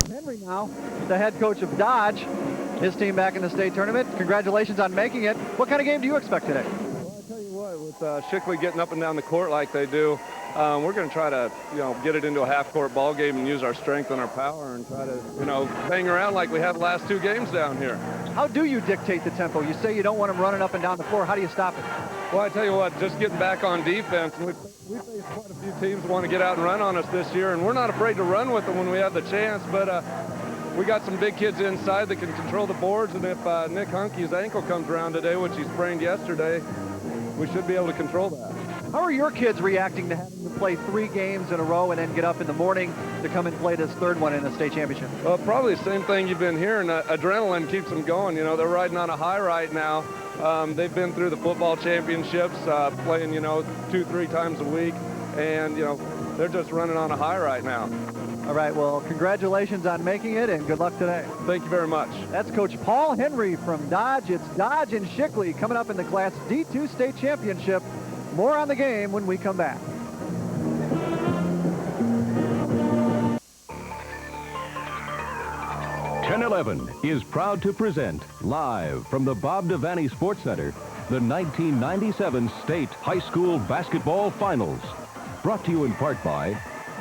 Henry now, the head coach of Dodge. His team back in the state tournament. Congratulations on making it. What kind of game do you expect today? Well, I tell you what, with Shickley getting up and down the court like they do, we're going to try to, get it into a half-court ball game and use our strength and our power and try to, bang around like we have the last two games down here. How do you dictate the tempo? You say you don't want them running up and down the floor. How do you stop it? Well, I tell you what, just getting back on defense. We faced quite a few teams that want to get out and run on us this year, and we're not afraid to run with them when we have the chance, but we got some big kids inside that can control the boards, and if Nick Hunky's ankle comes around today, which he sprained yesterday, we should be able to control that. How are your kids reacting to having to play 3 games in a row and then get up in the morning to come and play this third one in the state championship? Well, probably the same thing you've been hearing. Adrenaline keeps them going. They're riding on a high right now. They've been through the football championships, playing, 2-3 times a week, and, they're just running on a high right now. All right, well, congratulations on making it, and good luck today. Thank you very much. That's Coach Paul Henry from Dodge. It's Dodge and Shickley coming up in the Class D2 State Championship. More on the game when we come back. NSAA is proud to present, live from the Bob Devaney Sports Center, the 1997 State High School Basketball Finals. Brought to you in part by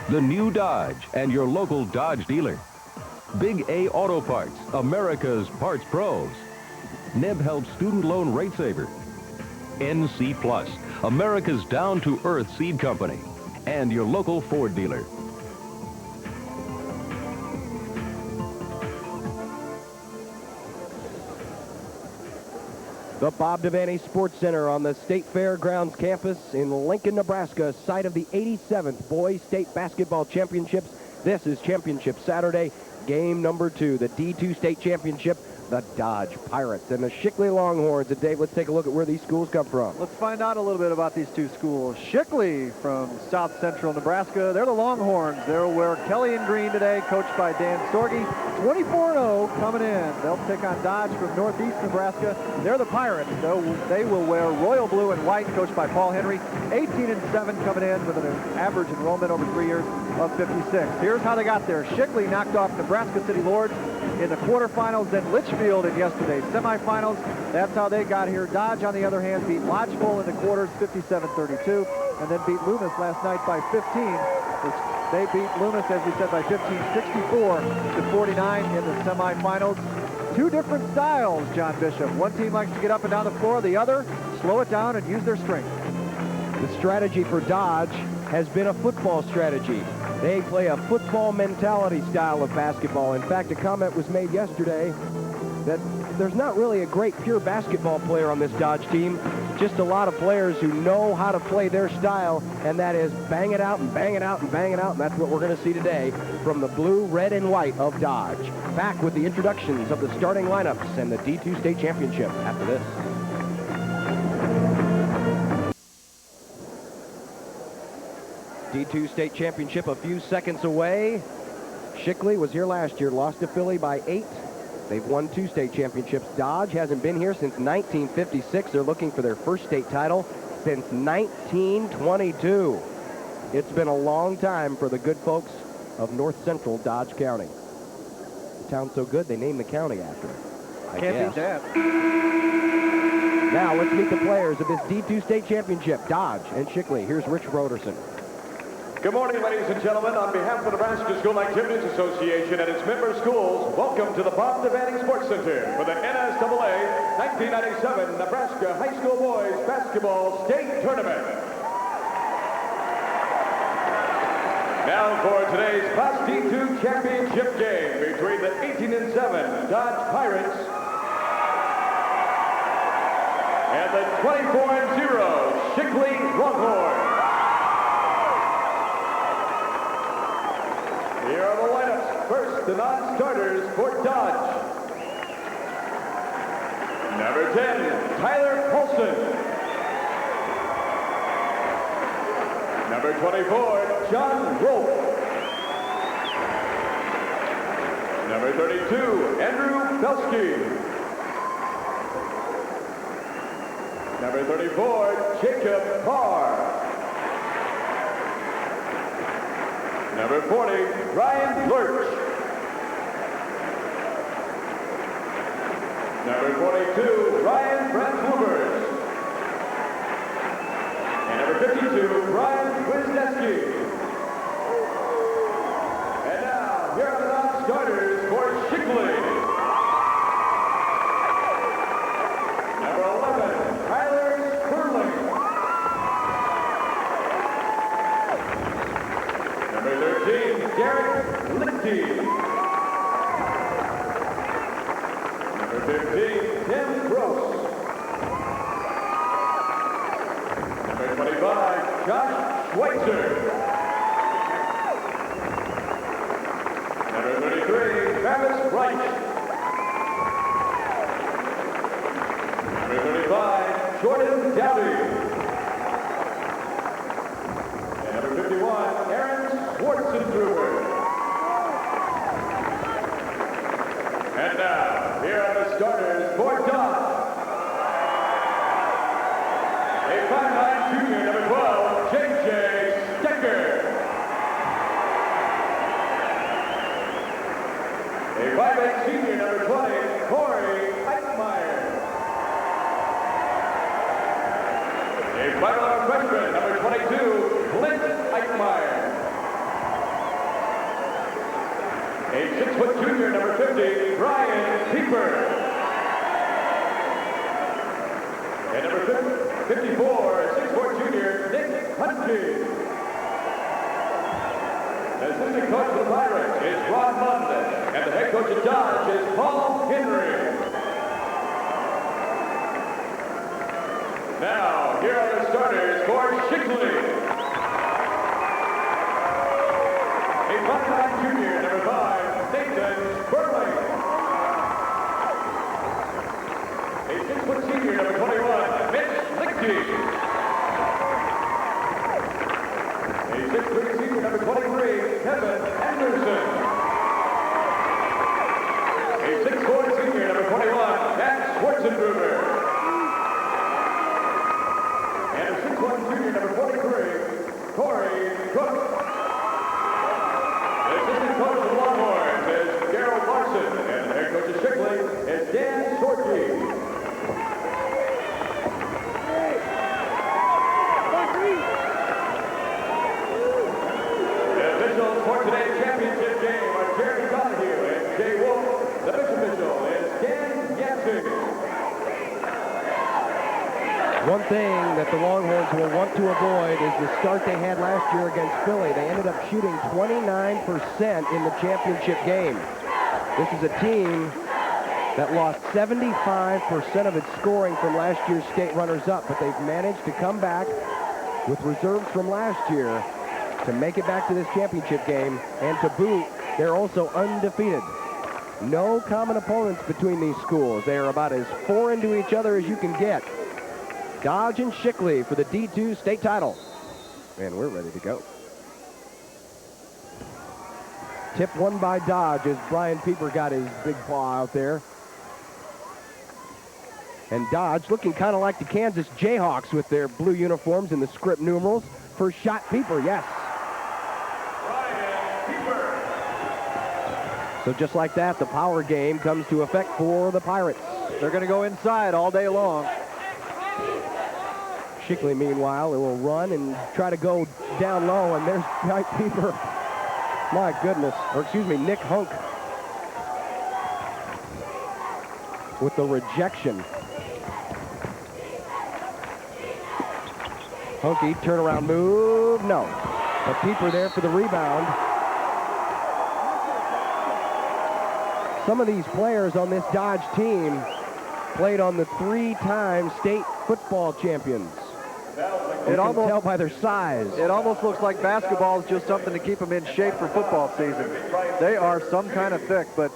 the new Dodge and your local Dodge dealer. Big A Auto Parts, America's Parts Pros. Neb Help Student Loan Rate Saver. NC Plus, America's down-to-earth seed company. And your local Ford dealer. The Bob Devaney Sports Center on the State Fairgrounds campus in Lincoln, Nebraska, site of the 87th Boys State Basketball Championships. This is Championship Saturday, game number 2, the D2 State Championship, the Dodge Pirates and the Shickley Longhorns. And Dave, let's take a look at where these schools come from. Let's find out a little bit about these two schools. Shickley from South Central Nebraska. They're the Longhorns. They'll wear Kelly and green today, coached by Dan Storge. 24-0 coming in. They'll take on Dodge from Northeast Nebraska. They're the Pirates. They will wear royal blue and white, coached by Paul Henry. 18-7 coming in with an average enrollment over 3 years of 56. Here's how they got there. Shickley knocked off Nebraska City Lords in the quarterfinals, then Litchfield in yesterday's semifinals. That's how they got here. Dodge, on the other hand, beat Lodgepole in the quarters 57-32, and then beat Loomis last night by 15. They beat Loomis, as we said, by 15, 64-49 in the semifinals. Two different styles, John Bishop. One team likes to get up and down the floor. The other, slow it down and use their strength. The strategy for Dodge has been a football strategy. They play a football mentality style of basketball. In fact, a comment was made yesterday that there's not really a great pure basketball player on this Dodge team, just a lot of players who know how to play their style, and that is bang it out and bang it out and bang it out, and that's what we're going to see today from the blue, red, and white of Dodge. Back with the introductions of the starting lineups and the D2 State Championship after this. D2 State Championship a few seconds away. Shickley was here last year, lost to Philly by 8. They've won 2 state championships. Dodge hasn't been here since 1956. They're looking for their first state title since 1922. It's been a long time for the good folks of North Central Dodge County. The town's so good, they named the county after it. Can't beat that. Now let's meet the players of this D2 State Championship, Dodge and Shickley. Here's Rich Broderson. Good morning, ladies and gentlemen. On behalf of the Nebraska School Activities Association and its member schools, welcome to the Bob Devaney Sports Center for the NSAA 1997 Nebraska High School Boys Basketball State Tournament. Now for today's Class D2 Championship game between the 18-7 Dodge Pirates and the 24-0 Shickley Longhorns. Here are the lineups. First, the non-starters for Dodge. Number 10, Tyler Colson. Number 24, John Rolfe. Number 32, Andrew Belsky. Number 34, Jacob Carr. Number 40, Ryan Lurch. Number 42, Ryan Franz-Lubers. And number 52, Brian Wisniewski. And now, here are the non-starters for Shickley. Number 11, Tyler Sperling. Number 13, Derek Lichty. Number 15, Tim Gross. Number 25, Josh Schweitzer. Number 33, Travis Wright. Number 35, Jordan Dowdy. And number 51, Aaron Schwartzendruber. And now, here are the starters for Dodge. A 5'9" junior, number 12, J.J. Stecker. A 5'8" senior, number 20, Corey Eichmeyer. A 5'11" freshman, number 22, Clint Eichmeyer. A 6' junior, number 50, Brian Pieper. And number 54, 6'4" junior, Nick Hunty. The assistant coach of the Pirates is Ron Lund, and the head coach of Dodge is Paul Henry. Now, here are the starters for Shickley. A 5'9" junior, number 5, Nathan Sperling. A 6' senior, number 21, Mitch Lichty. A 6' senior, number 23, Kevin Anderson. A 6'4" senior, number 21, Matt Schwartzendruber. And a 6'1" junior, number 43, Corey Cook. The assistant coach of the Longhorns is Gerald Larson, and the head coach of Shickley is Dan Sorky. The officials for today's championship game are Jerry Donahue and Jay Wolf. The bench official is Dan Yancey. One thing that the Longhorns will want to avoid is the start they had last year against Philly. They ended up shooting 29% in the championship game. This is a team that lost 75% of its scoring from last year's state runners-up, but they've managed to come back with reserves from last year to make it back to this championship game, and to boot, they're also undefeated. No common opponents between these schools. They are about as foreign to each other as you can get. Dodge and Shickley for the D2 state title. And we're ready to go. Tip won by Dodge as Brian Pieper got his big paw out there. And Dodge looking kind of like the Kansas Jayhawks with their blue uniforms and the script numerals. First shot, Pieper, yes. So just like that, the power game comes to effect for the Pirates. They're going to go inside all day long. Shickley, meanwhile, will run and try to go down low, and there's Mike Pieper. My goodness. Or excuse me, Nick Hunk with the rejection. Hunky, turnaround move, no. But Pieper there for the rebound. Some of these players on this Dodge team played on the 3-time state football champions. You can tell by their size. It almost looks like basketball is just something to keep them in shape for football season. They are some kind of thick, but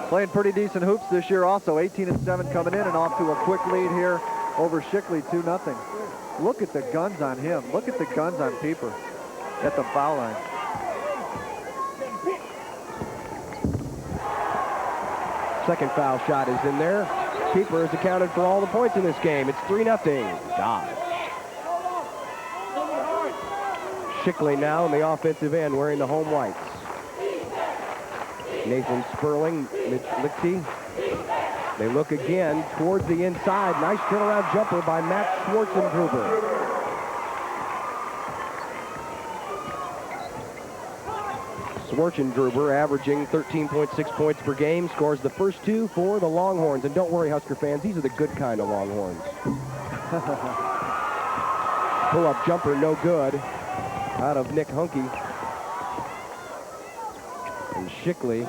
playing pretty decent hoops this year also. 18-7 coming in and off to a quick lead here over Shickley, 2-0. Look at the guns on him. Look at the guns on Pieper at the foul line. Second foul shot is in there. Pieper has accounted for all the points in this game. It's 3-0. Dodge. Shickley now in the offensive end wearing the home whites. Nathan Sperling, Mitch Lichty. They look again towards the inside. Nice turnaround jumper by Matt Schwartzengruber. Schwartzengruber averaging 13.6 points per game, scores the first two for the Longhorns. And don't worry, Husker fans, these are the good kind of Longhorns. Pull-up jumper, no good, out of Nick Hunke. And Shickley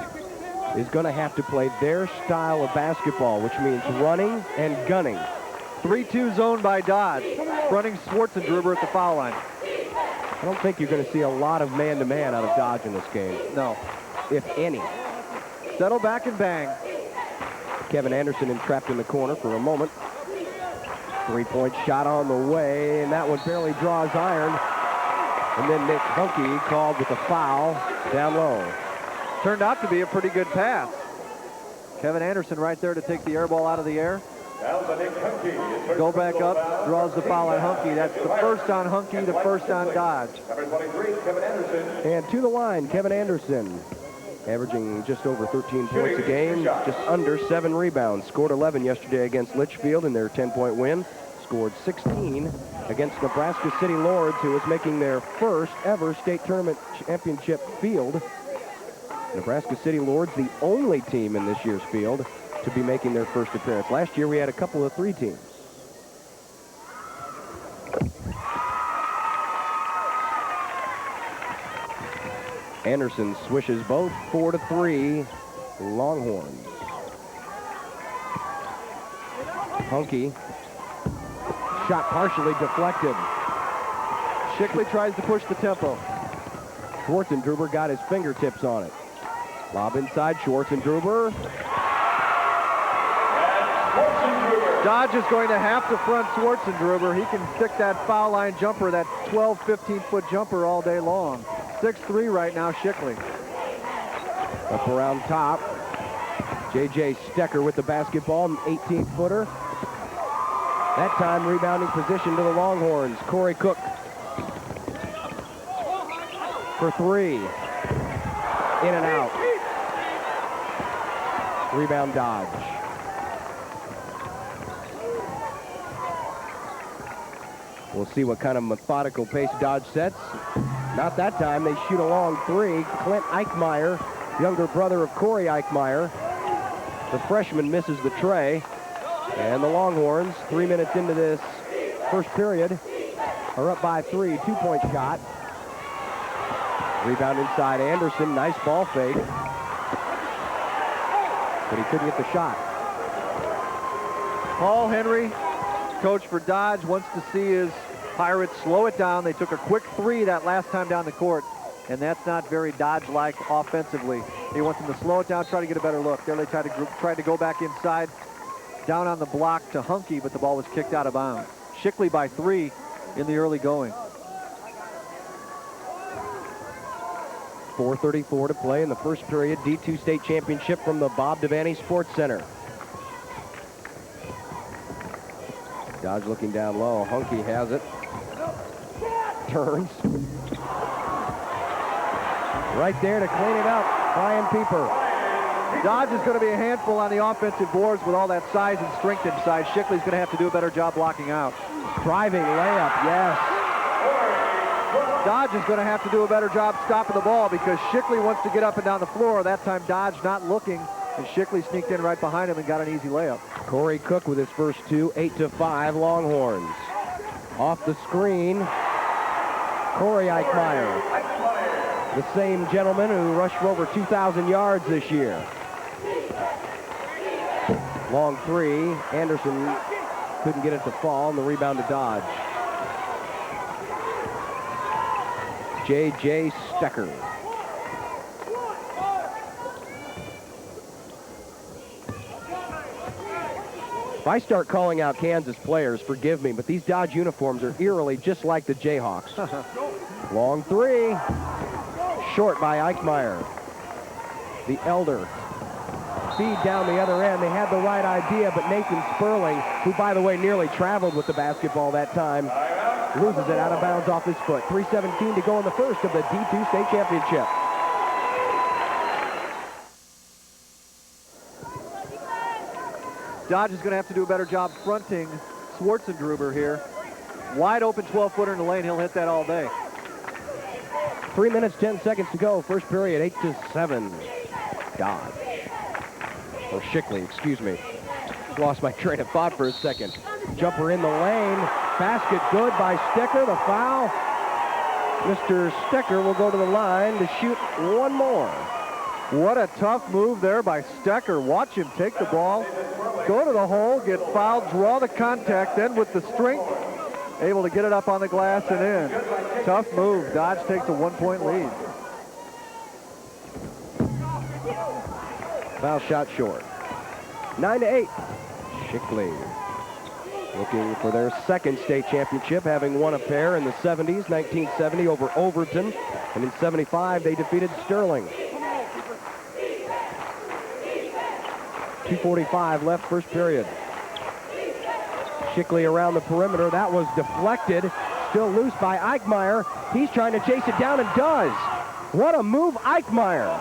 is going to have to play their style of basketball, which means running and gunning. 3-2 zone by Dodge, running Schwartzengruber at the foul line. I don't think you're going to see a lot of man-to-man out of Dodge in this game. No. If any. Settle back and bang. Kevin Anderson entrapped in the corner for a moment. Three-point shot on the way, and that one barely draws iron. And then Nick Hunke called with a foul down low. Turned out to be a pretty good pass. Kevin Anderson right there to take the air ball out of the air. Go back up, draws the foul on Hunke. That's the first on Hunke, the first on Dodge. Number 23, Kevin Anderson. And to the line, Kevin Anderson, averaging just over 13 points a game, just under 7 rebounds. Scored 11 yesterday against Litchfield in their 10-point win. Scored 16 against Nebraska City Lords, who was making their first ever state tournament championship field. Nebraska City Lords, the only team in this year's field to be making their first appearance. Last year we had a couple of 3 teams. Anderson swishes both 4-3 Longhorns. Hunke, shot partially deflected. Shickley tries to push the tempo. Schwartzengruber got his fingertips on it. Lob inside, Schwartzengruber. Dodge is going to have to front Schwartzengruber. He can stick that foul line jumper, that 12, 15-foot jumper all day long. 6'3" right now, Shickley. Up around top. J.J. Stecker with the basketball, an 18-footer. That time, rebounding position to the Longhorns. Corey Cook for 3. In and out. Rebound Dodge. We'll see what kind of methodical pace Dodge sets. Not that time. They shoot a long 3. Clint Eichmeyer, younger brother of Corey Eichmeyer. The freshman misses the tray. And the Longhorns, 3 minutes into this first period, are up by 3. 2-point shot. Rebound inside Anderson. Nice ball fake. But he couldn't get the shot. Paul Henry, coach for Dodge, wants to see his Pirates slow it down. They took a quick 3 that last time down the court, and that's not very Dodge-like offensively. He wants them to slow it down, try to get a better look. There they tried to go back inside, down on the block to Hunke, but the ball was kicked out of bounds. Shickley by 3 in the early going. 4:34 to play in the first period. D2 state championship from the Bob Devaney Sports Center. Dodge looking down low. Hunke has it. Turns. Right there to clean it up. Brian Pieper. Dodge is going to be a handful on the offensive boards with all that size and strength inside. Shickley's going to have to do a better job blocking out. Driving layup, yes. Dodge is going to have to do a better job stopping the ball because Shickley wants to get up and down the floor. That time Dodge not looking, and Shickley sneaked in right behind him and got an easy layup. Corey Cook with his first 2, 8-5 Longhorns. Off the screen, Corey Eichmeyer, the same gentleman who rushed for over 2,000 yards this year. Long 3, Anderson couldn't get it to fall, and the rebound to Dodge. J.J. Stecker. If I start calling out Kansas players, forgive me, but these Dodge uniforms are eerily just like the Jayhawks. Long 3. Short by Eichmeyer. The elder. Feed down the other end. They had the right idea, but Nathan Sperling, who, by the way, nearly traveled with the basketball that time, loses it out of bounds off his foot. 3:17 to go in the first of the D2 state championship. Dodge is going to have to do a better job fronting Schwartzendruber here. Wide open 12-footer in the lane. He'll hit that all day. 3 minutes, 10 seconds to go. First period, 8-7. Dodge. Or Shickley, excuse me. Lost my train of thought for a second. Jumper in the lane. Basket good by Stecker. The foul. Mr. Stecker will go to the line to shoot one more. What a tough move there by Stecker. Watch him take the ball, go to the hole, get fouled, draw the contact, then with the strength, able to get it up on the glass and in. Tough move. Dodge takes a 1-point lead. Foul shot short. 9-8. Shickley looking for their second state championship, having won a pair in the 70s, 1970 over Overton, and in 75 they defeated Sterling. 2:45 left first period. Shickley around the perimeter. That was deflected. Still loose by Eichmeyer. He's trying to chase it down and does. What a move, Eichmeyer.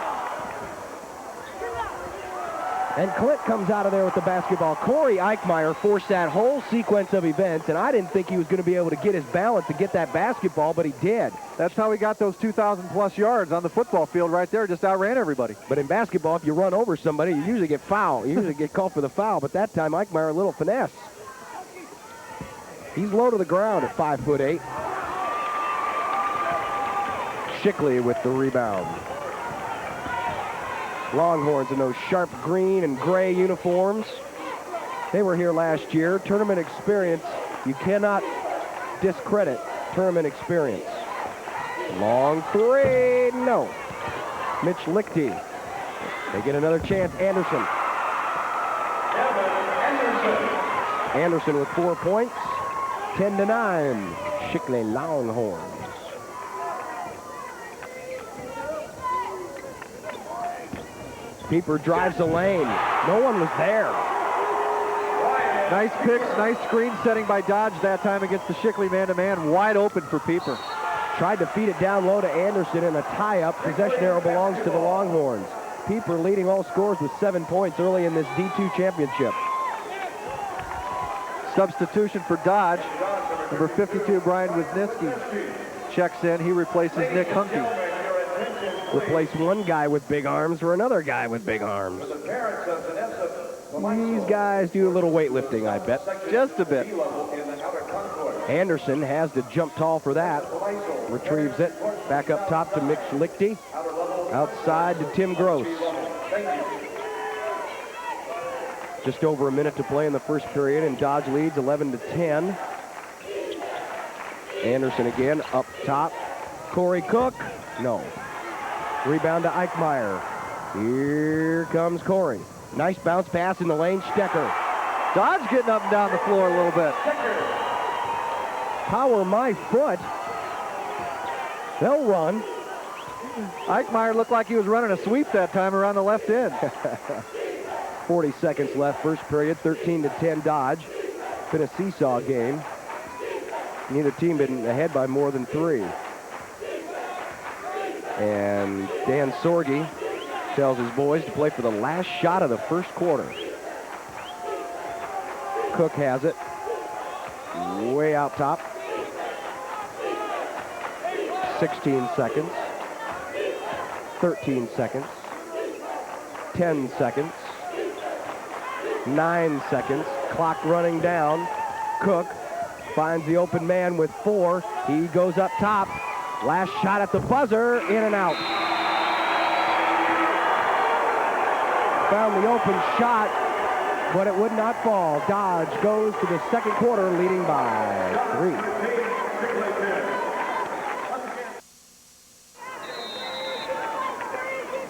And Clint comes out of there with the basketball. Corey Eichmeyer forced that whole sequence of events, and I didn't think he was going to be able to get his balance to get that basketball, but he did. That's how he got those 2,000-plus yards on the football field right there. Just outran everybody. But in basketball, if you run over somebody, you usually get fouled. You usually get called for the foul, but that time Eichmeyer a little finesse. He's low to the ground at 5'8". Shickley with the rebound. Longhorns in those sharp green and gray uniforms. They were here last year. Tournament experience. You cannot discredit tournament experience. Long three. No. Mitch Lichty. They get another chance. Anderson. Anderson with 4 points. 10-9. Shickley Longhorns. Pieper drives the lane. No one was there. Nice picks, nice screen setting by Dodge that time against the Shickley man-to-man. Wide open for Pieper. Tried to feed it down low to Anderson in a tie-up. Possession arrow belongs to the Longhorns. Pieper leading all scorers with 7 points early in this D2 championship. Substitution for Dodge. Number 52, Brian Wisniewski, checks in. He replaces Nick Hunke. Replace one guy with big arms for another guy with big arms. These guys do a little weightlifting, I bet. Just a bit. Anderson has to jump tall for that. Retrieves it. Back up top to Mitch Lichty. Outside to Tim Gross. Just over a minute to play in the first period, and Dodge leads 11-10. Anderson again up top. Corey Cook. No. Rebound to Eichmeyer. Here comes Corey. Nice bounce pass in the lane. Stecker. Dodge getting up and down the floor a little bit. Power my foot. They'll run. Eichmeyer looked like he was running a sweep that time around the left end. 40 seconds left first period. 13-10 Dodge. Been a seesaw game. Neither team been ahead by more than 3. And Dan Sorge tells his boys to play for the last shot of the first quarter. Cook has it. Way out top. 16 seconds. 13 seconds. 10 seconds. 9 seconds. Clock running down. Cook finds the open man with 4. He goes up top. Last shot at the buzzer, in and out. Found the open shot, but it would not fall. Dodge goes to the second quarter leading by 3.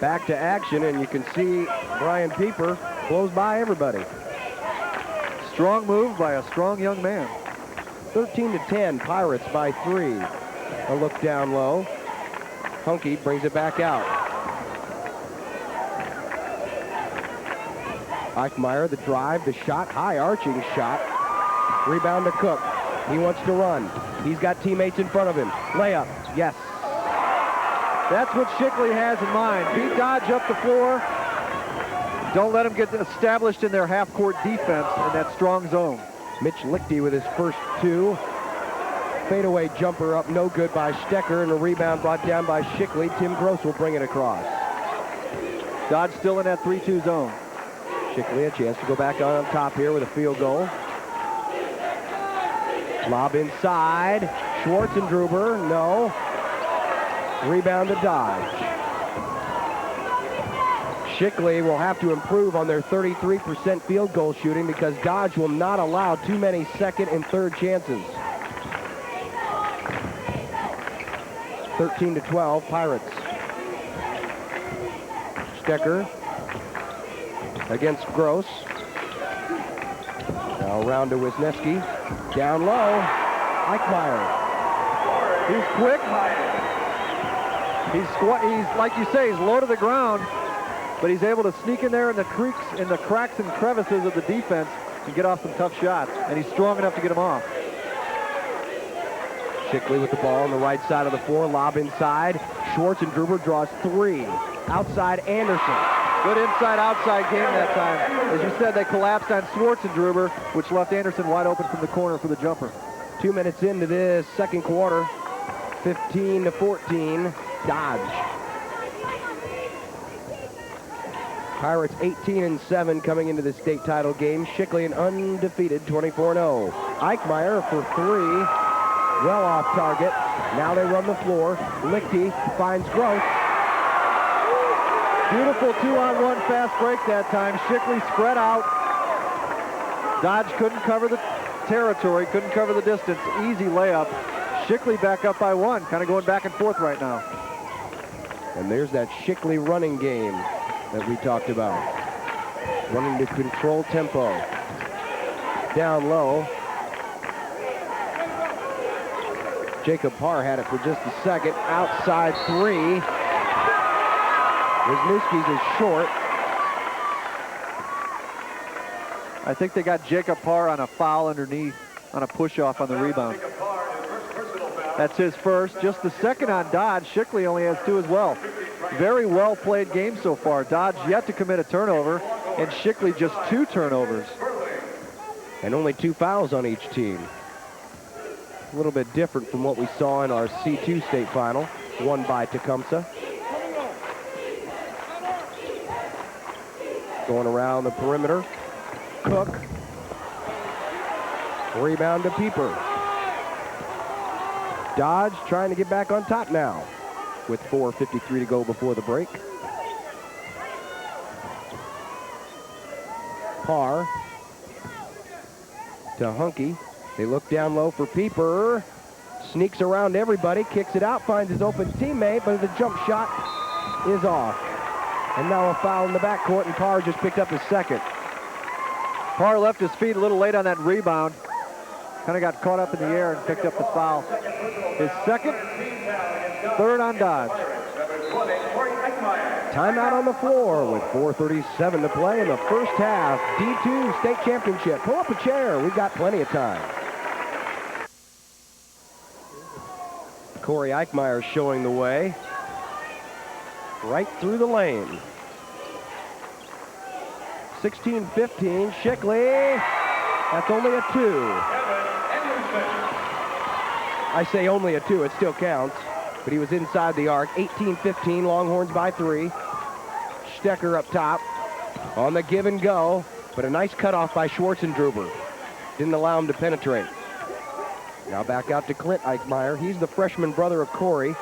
Back to action, and you can see Brian Pieper blows by everybody. Strong move by a strong young man. 13-10, Pirates by 3. A look down low. Hunke brings it back out. Eichmeyer, the drive, the shot, high arching shot. Rebound to Cook. He wants to run. He's got teammates in front of him. Layup, yes. That's what Shickley has in mind. Beat Dodge up the floor. Don't let them get established in their half-court defense in that strong zone. Mitch Lichty with his first two. Fadeaway jumper up, no good by Stecker, and a rebound brought down by Shickley. Tim Gross will bring it across. Dodge still in that 3-2 zone. Shickley a chance to go back on top here with a field goal. Lob inside. Schwartzendruber, no. Rebound to Dodge. Shickley will have to improve on their 33% field goal shooting because Dodge will not allow too many second and third chances. 13-12, Pirates. Stecker against Gross. Now around to Wisniewski. Down low, Eichmeyer. He's quick. He's like you say, he's low to the ground, but he's able to sneak in there in the cracks and crevices of the defense and get off some tough shots, and he's strong enough to get them off. Shickley with the ball on the right side of the floor, lob inside. Schwartzendruber draws three. Outside Anderson. Good inside-outside game that time. As you said, they collapsed on Schwartzendruber, which left Anderson wide open from the corner for the jumper. 2 minutes into this second quarter, 15-14, Dodge. Pirates 18-7 coming into the state title game. Shickley an undefeated 24-0. Eichmeyer for three. Well off target. Now they run the floor. Lichty finds Gross. Beautiful 2-on-1 fast break that time. Shickley spread out. Dodge couldn't cover the territory, couldn't cover the distance. Easy layup. Shickley back up by one, kind of going back and forth right now. And there's that Shickley running game that we talked about. Running to control tempo. Down low. Jacob Parr had it for just a second. Outside three. Wisniewski's is short. I think they got Jacob Parr on a foul underneath, on a push-off on the rebound. That's his first. Just the second on Dodge. Shickley only has two as well. Very well played game so far. Dodge yet to commit a turnover, and Shickley just 2 turnovers. And only 2 fouls on each team. A little bit different from what we saw in our C2 state final, won by Tecumseh. Going around the perimeter. Cook. Rebound to Pieper. Dodge trying to get back on top now with 4:53 to go before the break. Parr to Hunky. They look down low for Pieper. Sneaks around everybody, kicks it out, finds his open teammate, but the jump shot is off. And now a foul in the backcourt, and Parr just picked up his second. Parr left his feet a little late on that rebound. Kind of got caught up in the air and picked up the foul. His second, third on Dodge. Timeout on the floor with 4:37 to play in the first half. D2 state championship. Pull up a chair. We've got plenty of time. Corey Eichmeyer showing the way. Right through the lane. 16-15, Shickley. That's only a 2. I say only a 2, it still counts. But he was inside the arc. 18-15, Longhorns by 3. Stecker up top on the give and go. But a nice cutoff by Schwartzendruber. Didn't allow him to penetrate. Now back out to Clint Eichmeyer. He's the freshman brother of Corey.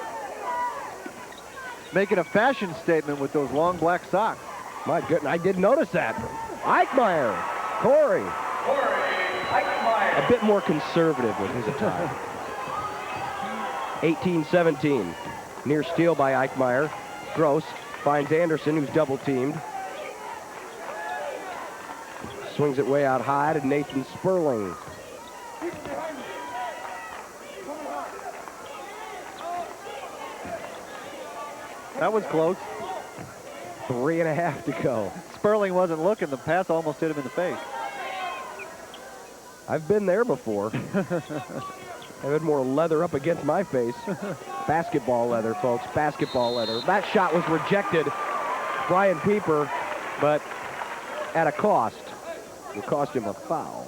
Making a fashion statement with those long black socks. My goodness, I did notice that. Eichmeyer, Corey. A bit more conservative with his attire. 18-17. Near steal by Eichmeyer. Gross finds Anderson, who's double teamed. Swings it way out high to Nathan Sperling. That was close. 3.5 to go. Sperling wasn't looking. The pass almost hit him in the face. I've been there before. I had more leather up against my face. Basketball leather, folks. Basketball leather. That shot was rejected. Brian Pieper, but at a cost. Will cost him a foul.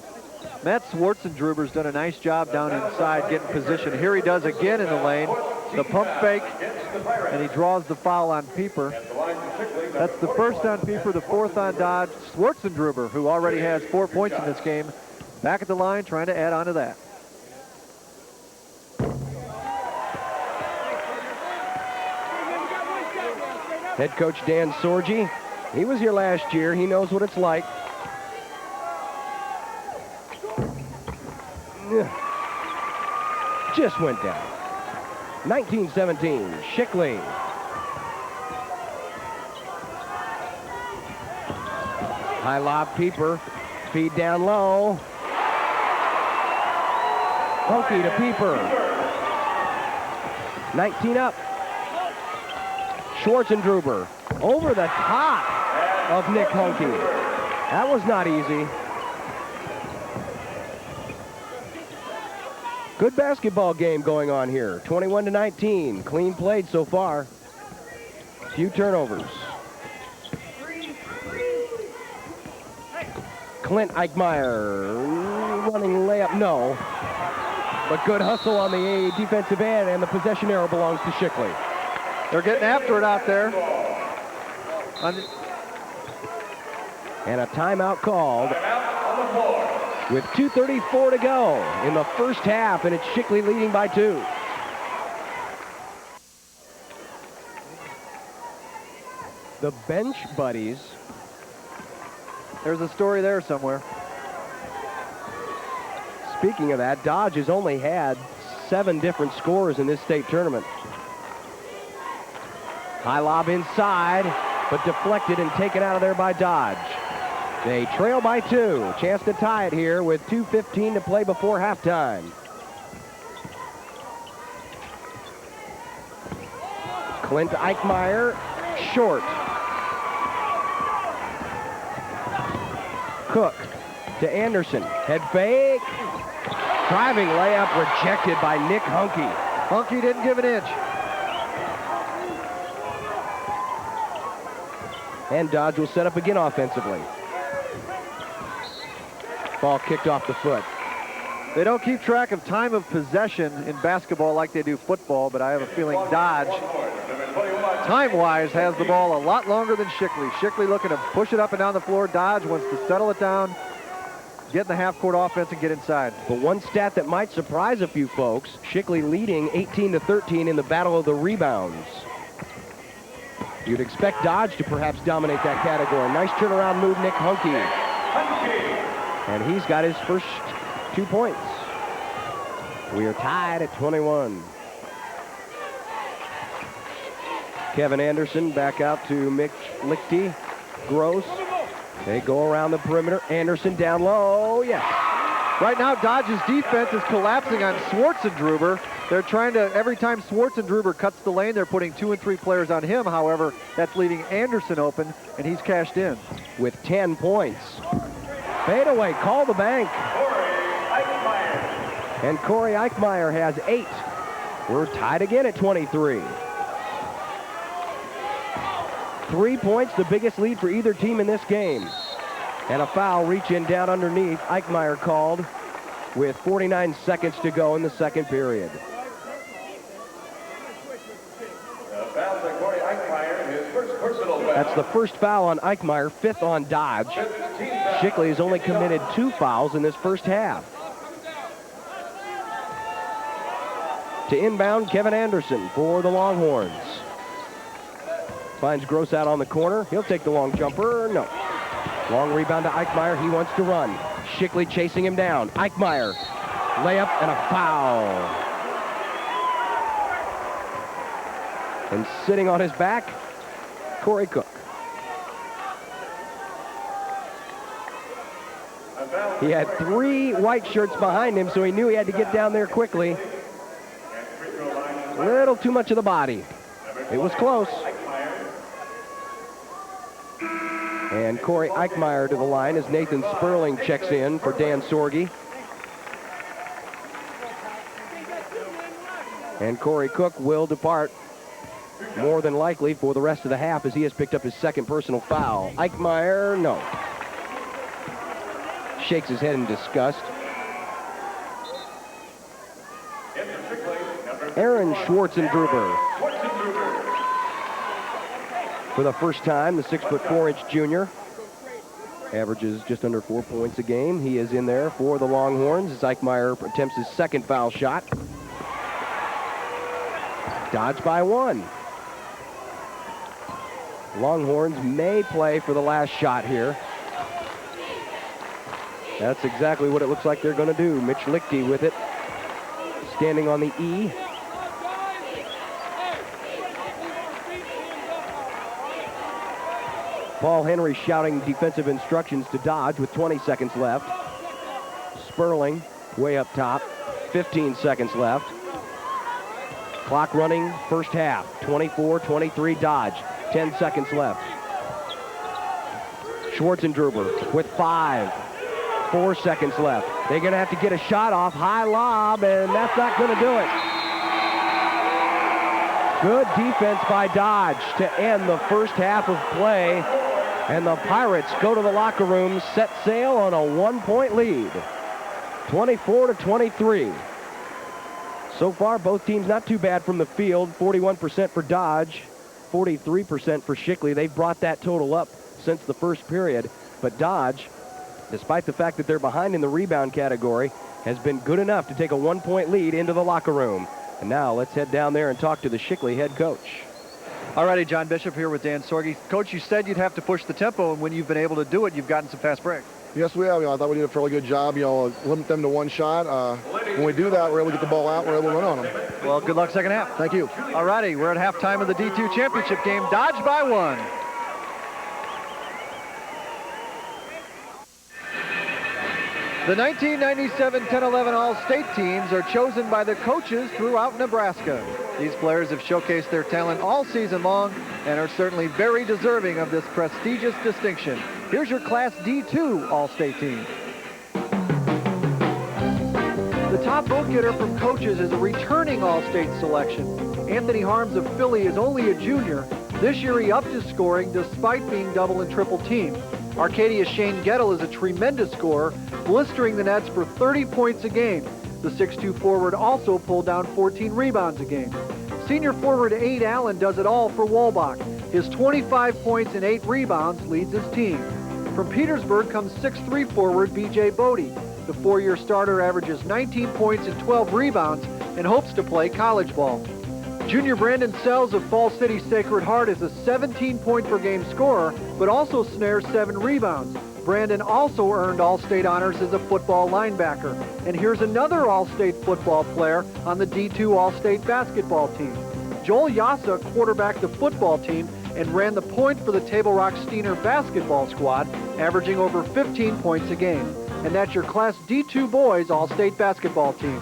Matt Schwartzendruber's done a nice job down inside getting position. Here he does again in the lane. The pump fake, and he draws the foul on Pieper. That's the first on Pieper, the fourth on Dodge. Schwartzendruber, who already has 4 points in this game, back at the line trying to add on to that. Head coach Dan Sorgi, he was here last year. He knows what it's like. Just went down. 19-17, Shickley. High lob, Pieper. Feed down low. Hunky to Pieper. 19 up. Schwartzendruber over the top of Nick Hunky. That was not easy. Good basketball game going on here. 21-19. Clean played so far. Few turnovers. Clint Eichmeyer running layup, no. But good hustle on the defensive end, and the possession arrow belongs to Shickley. They're getting after it out there. And a timeout called with 2:34 to go in the first half, and it's Shickley leading by 2. The bench buddies. There's a story there somewhere. Speaking of that, Dodge has only had 7 different scorers in this state tournament. High lob inside, but deflected and taken out of there by Dodge. They trail by 2. Chance to tie it here with 2:15 to play before halftime. Clint Eichmeyer, short. Cook to Anderson. Head fake. Driving layup rejected by Nick Hunky. Hunky didn't give an inch. And Dodge will set up again offensively. Ball kicked off the foot. They don't keep track of time of possession in basketball like they do football, but I have a feeling Dodge, time-wise, has the ball a lot longer than Shickley. Shickley looking to push it up and down the floor. Dodge wants to settle it down, get in the half-court offense, and get inside. But one stat that might surprise a few folks, Shickley leading 18-13 in the battle of the rebounds. You'd expect Dodge to perhaps dominate that category. Nice turnaround move, Nick Hunky. And he's got his first 2 points. We are tied at 21. Kevin Anderson back out to Mick Lichty. Gross. They go around the perimeter. Anderson down low. Yes. Right now, Dodge's defense is collapsing on Schwartzendruber. They're trying to, every time Schwartzendruber cuts the lane, they're putting 2 and 3 players on him. However, that's leaving Anderson open, and he's cashed in. With 10 points. Fadeaway, call the bank. And Corey Eichmeyer has 8. We're tied again at 23. 3 points, the biggest lead for either team in this game. And a foul, reach in down underneath. Eichmeyer called with 49 seconds to go in the second period. That's the first foul on Eichmeyer, 5th on Dodge. Shickley has only committed 2 fouls in this first half. To inbound, Kevin Anderson for the Longhorns. Finds Gross out on the corner. He'll take the long jumper. No. Long rebound to Eichmeyer. He wants to run. Shickley chasing him down. Eichmeyer. Layup and a foul. And sitting on his back, Corey Cook. He had 3 white shirts behind him, so he knew he had to get down there quickly. A little too much of the body. It was close. And Corey Eichmeyer to the line as Nathan Sperling checks in for Dan Sorgi. And Corey Cook will depart more than likely for the rest of the half as he has picked up his second personal foul. Eichmeyer, no. shakes his head in disgust. Aaron Schwartzendruber. For the first time, the 6'4" junior averages just under 4 points a game. He is in there for the Longhorns as Eichmeyer attempts his second foul shot. Dodged by 1. Longhorns may play for the last shot here. That's exactly what it looks like they're going to do. Mitch Lichty with it, standing on the E. Paul Henry shouting defensive instructions to Dodge with 20 seconds left. Sperling way up top, 15 seconds left. Clock running, first half, 24-23 Dodge, 10 seconds left. Schwartzendruber with 5, 4 seconds left. They're going to have to get a shot off, high lob, and that's not going to do it. Good defense by Dodge to end the first half of play. And the Pirates go to the locker room, set sail on a 1-point lead, 24-23. So far, both teams not too bad from the field, 41% for Dodge, 43% for Shickley. They've brought that total up since the first period. But Dodge, despite the fact that they're behind in the rebound category, has been good enough to take a 1-point lead into the locker room. And now let's head down there and talk to the Shickley head coach. All righty, John Bishop here with Dan Sorge. Coach, you said you'd have to push the tempo, and when you've been able to do it, you've gotten some fast breaks. Yes, we have. I thought we did a fairly good job, limit them to one shot. When we do that, we're able to get the ball out, we're able to run on them. Well, good luck second half. Thank you. All righty, we're at halftime of the D2 championship game. Dodge by 1. The 1997 10-11 All-State teams are chosen by the coaches throughout Nebraska. These players have showcased their talent all season long and are certainly very deserving of this prestigious distinction. Here's your Class D2 All-State team. The top vote getter from coaches is a returning All-State selection. Anthony Harms of Philly is only a junior. This year he upped his scoring despite being double and triple teamed. Arcadia's Shane Gettle is a tremendous scorer, blistering the nets for 30 points a game. The 6'2" forward also pulled down 14 rebounds a game. Senior forward Ade Allen does it all for Walbach. His 25 points and 8 rebounds leads his team. From Petersburg comes 6'3" forward B.J. Bodie. The 4-year starter averages 19 points and 12 rebounds and hopes to play college ball. Junior Brandon Sells of Fall City Sacred Heart is a 17-point-per-game scorer, but also snares 7 rebounds. Brandon also earned All-State honors as a football linebacker. And here's another All-State football player on the D2 All-State basketball team. Joel Yassa quarterbacked the football team and ran the point for the Table Rock Steiner basketball squad, averaging over 15 points a game. And that's your Class D2 boys All-State basketball team.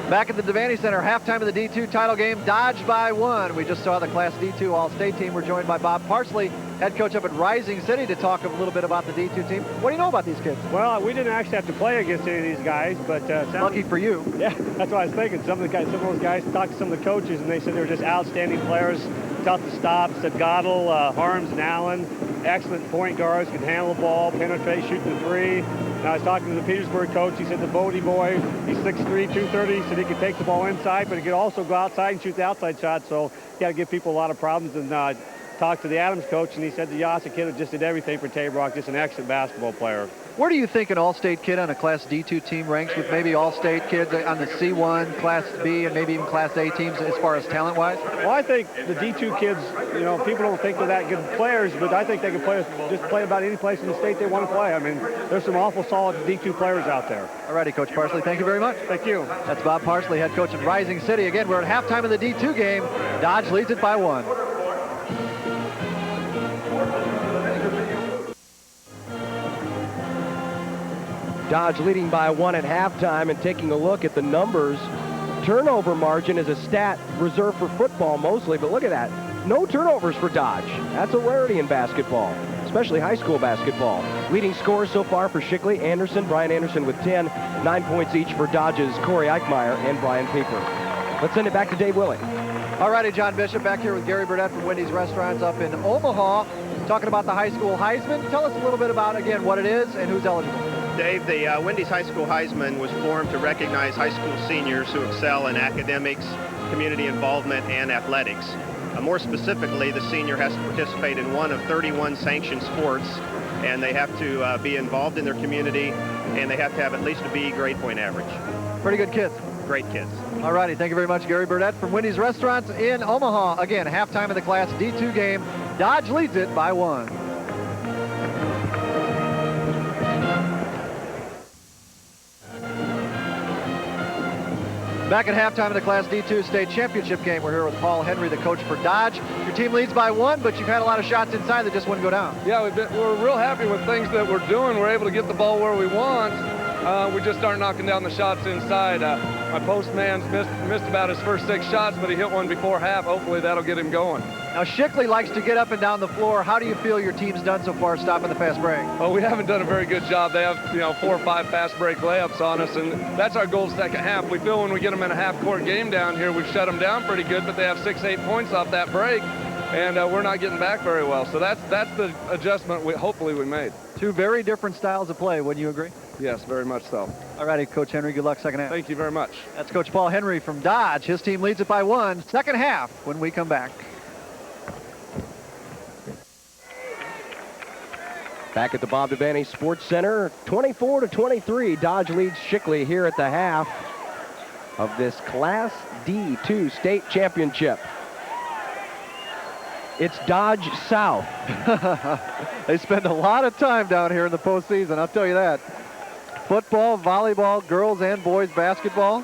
Back at the Devaney Center, halftime of the D2 title game, Dodge by 1. We just saw the Class D2 All-State team. We're joined by Bob Parsley, head coach up at Rising City, to talk a little bit about the D2 team. What do you know about these kids? Well, we didn't actually have to play against any of these guys, but lucky for you. Yeah, that's what I was thinking. Some of those guys talked to some of the coaches, and they said they were just outstanding players, tough to stop. Said Goddell, Harms, and Allen, excellent point guards, can handle the ball, penetrate, shoot the 3. And I was talking to the Petersburg coach. He said the Bodie boy, he's 6'3", 230, said he could take the ball inside, but he could also go outside and shoot the outside shot. So you got to give people a lot of problems. And talked to the Adams coach, and he said the Yassa kid just did everything for Table Rock, just an excellent basketball player. Where do you think an All-State kid on a Class D2 team ranks with maybe All-State kids on the C1, Class B, and maybe even Class A teams as far as talent-wise? Well, I think the D2 kids, people don't think they're that good players, but I think they can play about any place in the state they want to play. I mean, there's some awful solid D2 players out there. All righty, Coach Parsley, thank you very much. Thank you. That's Bob Parsley, head coach at Rising City. Again, we're at halftime of the D2 game. Dodge leads it by 1. Dodge leading by 1 at halftime, and taking a look at the numbers. Turnover margin is a stat reserved for football mostly, but look at that. No turnovers for Dodge. That's a rarity in basketball, especially high school basketball. Leading scorers so far for Shickley, Brian Anderson with 10, 9 points each for Dodge's Corey Eichmeyer and Brian Paper. Let's send it back to Dave Willing. All righty, John Bishop back here with Gary Burdett from Wendy's Restaurants up in Omaha. talking about the high school Heisman. Tell us a little bit about, again, what it is and who's eligible. Dave, the Wendy's High School Heisman was formed to recognize high school seniors who excel in academics, community involvement, and athletics. More specifically, the senior has to participate in one of 31 sanctioned sports, and they have to be involved in their community, and they have to have at least a B grade point average. Pretty good kids. Great kids. All righty, thank you very much, Gary Burdett from Wendy's Restaurants in Omaha. Again, halftime of the Class D2 game. Dodge leads it by 1. Back at halftime of the Class D2 state championship game, we're here with Paul Henry, the coach for Dodge. Your team leads by 1, but you've had a lot of shots inside that just wouldn't go down. Yeah, we're real happy with things that we're doing. We're able to get the ball where we want. We just aren't knocking down the shots inside. My postman's missed about his first 6 shots, but he hit one before half. Hopefully that'll get him going. Now, Shickley likes to get up and down the floor. How do you feel your team's done so far stopping the fast break? Oh, we haven't done a very good job. They have, 4 or 5 fast break layups on us, and that's our goal second half. We feel when we get them in a half-court game down here, we've shut them down pretty good, but they have 6-8 points off that break, and we're not getting back very well. So that's the adjustment hopefully we made. 2 very different styles of play. Wouldn't you agree? Yes, very much so. All righty, Coach Henry, good luck second half. Thank you very much. That's Coach Paul Henry from Dodge. His team leads it by 1. Second half when we come back. Back at the Bob Devaney Sports Center, 24-23, Dodge leads Shickley here at the half of this Class D2 state championship. It's Dodge South. They spend a lot of time down here in the postseason, I'll tell you that. Football, volleyball, girls and boys basketball.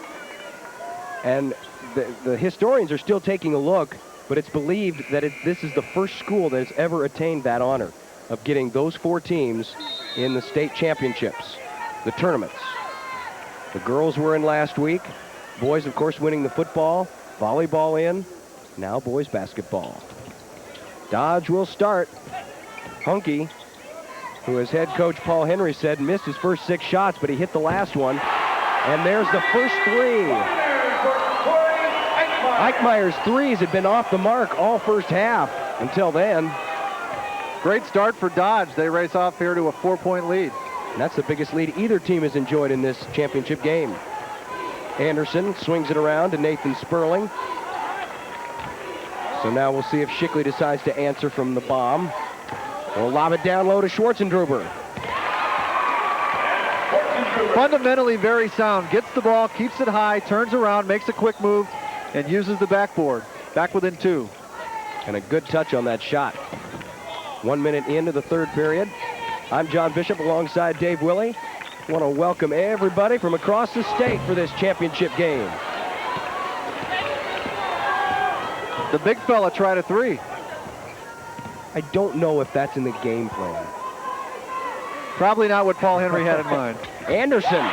And the historians are still taking a look, but it's believed that this is the first school that has ever attained that honor of getting those 4 teams in the state championships, the tournaments. The girls were in last week. Boys, of course, winning the football, volleyball in, now boys basketball. Dodge will start. Hunky, who as head coach Paul Henry said, missed his first 6 shots, but he hit the last one. And there's the first 3. Eichmeyer's threes had been off the mark all first half until then. Great start for Dodge. They race off here to a 4-point lead. And that's the biggest lead either team has enjoyed in this championship game. Anderson swings it around to Nathan Sperling. So now we'll see if Shickley decides to answer from the bomb. Or lob it down low to Schwarzendruber. Fundamentally very sound. Gets the ball, keeps it high, turns around, makes a quick move, and uses the backboard. Back within 2. And a good touch on that shot. 1 minute into the third period. I'm John Bishop alongside Dave Willey. I want to welcome everybody from across the state for this championship game. The big fella tried a 3. I don't know if that's in the game plan. Probably not what Paul Henry had in mind. Anderson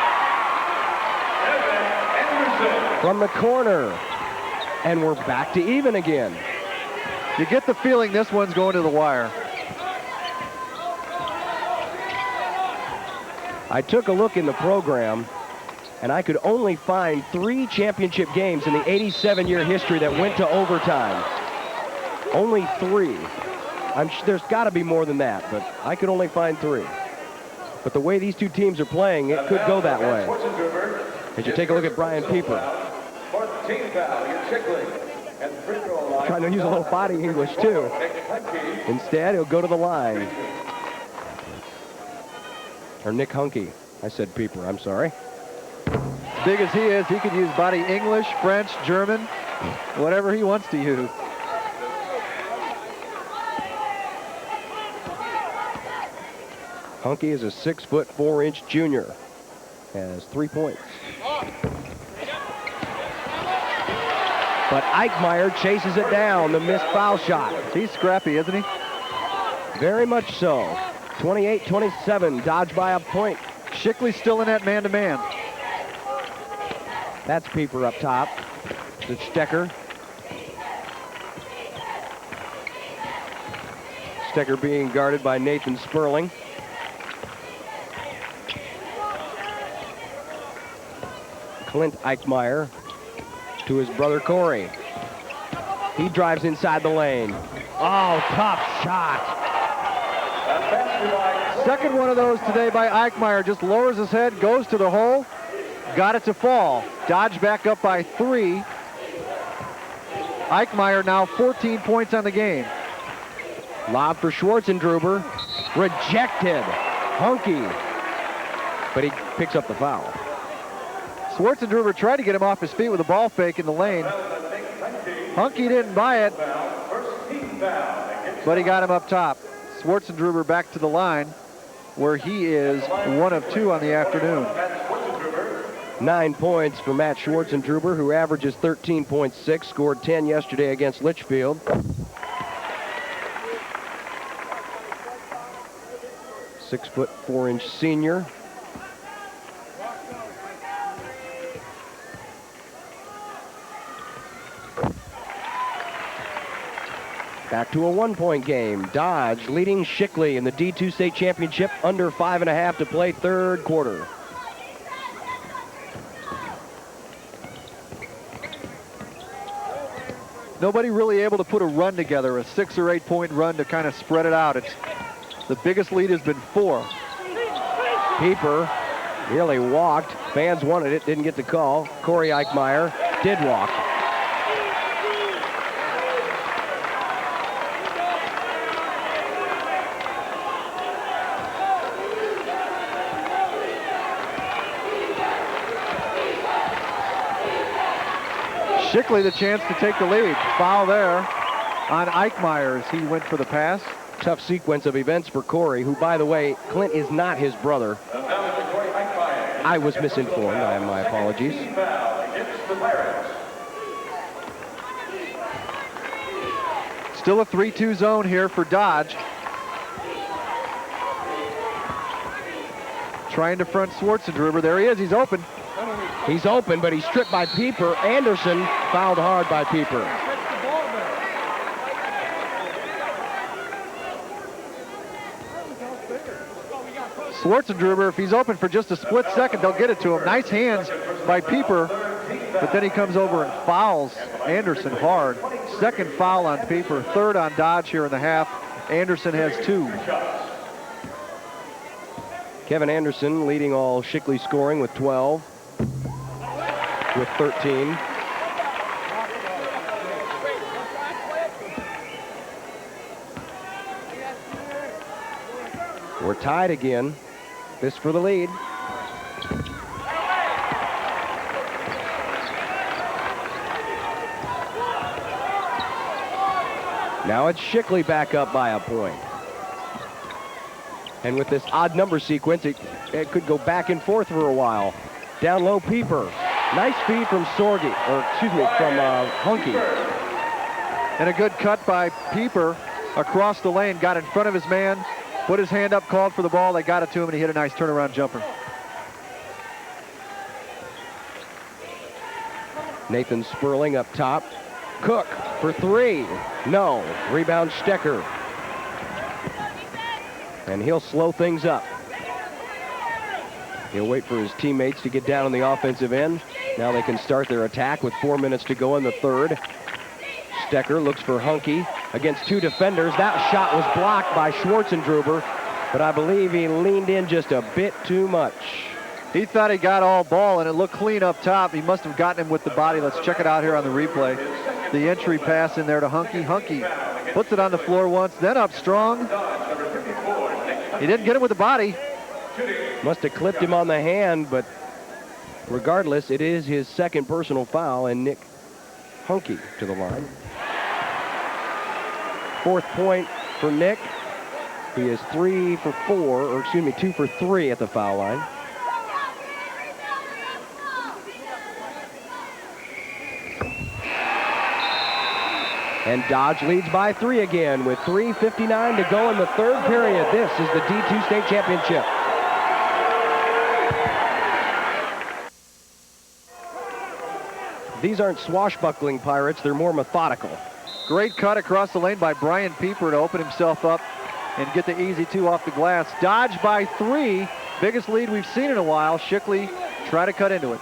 from the corner. And we're back to even again. You get the feeling this one's going to the wire. I took a look in the program, and I could only find 3 championship games in the 87-year history that went to overtime. Only 3. There's got to be more than that, but I could only find 3. But the way these 2 teams are playing, it could go that way. As you take a look at Brian Pieper. Trying to use a little body English, too. Instead, he'll go to the line. Or Nick Hunky. I said Pieper, I'm sorry. As big as he is, he could use body English, French, German, whatever he wants to use. Hunky is a 6'4" junior. Has 3 points. But Eichmeyer chases it down, the missed foul shot. He's scrappy, isn't he? Very much so. 28-27, Dodge by a point. Shickley's still in that man-to-man. That's Pieper up top. It's Stecker. Stecker being guarded by Nathan Sperling. Clint Eichmeyer to his brother Corey. He drives inside the lane. Oh, tough shot. Second one of those today by Eichmeyer. Just lowers his head, goes to the hole, got it to fall. Dodge back up by 3. Eichmeyer now 14 points on the game. Lob for Schwartzendruber. Rejected. Hunky. But he picks up the foul. Schwartzendruber tried to get him off his feet with a ball fake in the lane. Hunky didn't buy it, but he got him up top. Schwartzendruber back to the line, where he is 1 of 2 on the afternoon. 9 points for Matt Schwartzendruber, who averages 13.6, scored 10 yesterday against Litchfield. 6'4" senior. Back to a 1-point game. Dodge leading Shickley in the D2 state championship, under 5.5 to play, third quarter. Nobody really able to put a run together, a 6 or 8 point run to kind of spread it out. It's the biggest lead has been 4. Pieper nearly walked. Fans wanted it, didn't get the call. Corey Eichmeyer did walk. Shickley the chance to take the lead. Foul there on Eichmeyer as he went for the pass. Tough sequence of events for Corey, who, by the way, Clint is not his brother. I was misinformed. I have my apologies. Still a 3-2 zone here for Dodge. Trying to front Schwartzendruber. There he is. He's open. He's open, but he's stripped by Pieper. Anderson fouled hard by Pieper. Schwartzendruber, if he's open for just a split second, they'll get it to him. Nice hands by Pieper, but then he comes over and fouls Anderson hard. Second foul on Pieper, third on Dodge here in the half. Anderson has 2. Kevin Anderson leading all Shickley scoring with 12, with 13. We're tied again. This for the lead. Now it's Shickley back up by a point. And with this odd number sequence, it could go back and forth for a while. Down low, Pieper. Nice feed from from Hunky. And a good cut by Pieper across the lane. Got in front of his man, put his hand up, called for the ball. They got it to him, and he hit a nice turnaround jumper. Nathan Sperling up top. Cook for 3. No. Rebound Stecker. And he'll slow things up. He'll wait for his teammates to get down on the offensive end. Now they can start their attack with 4 minutes to go in the third. Stecker looks for Hunky against 2 defenders. That shot was blocked by Schwartzendruber, but I believe he leaned in just a bit too much. He thought he got all ball, and it looked clean up top. He must have gotten him with the body. Let's check it out here on the replay. The entry pass in there to Hunky. Hunky puts it on the floor once, then up strong. He didn't get him with the body. Must have clipped him on the hand, but regardless, it is his second personal foul, and Nick Hunky to the line. 4th point for Nick. He is 2 for 3 at the foul line. And Dodge leads by 3 again with 3:59 to go in the third period. This is the D2 state championship. These aren't swashbuckling Pirates, they're more methodical. Great cut across the lane by Brian Pieper to open himself up and get the easy 2 off the glass. Dodge by 3, biggest lead we've seen in a while. Shickley try to cut into it.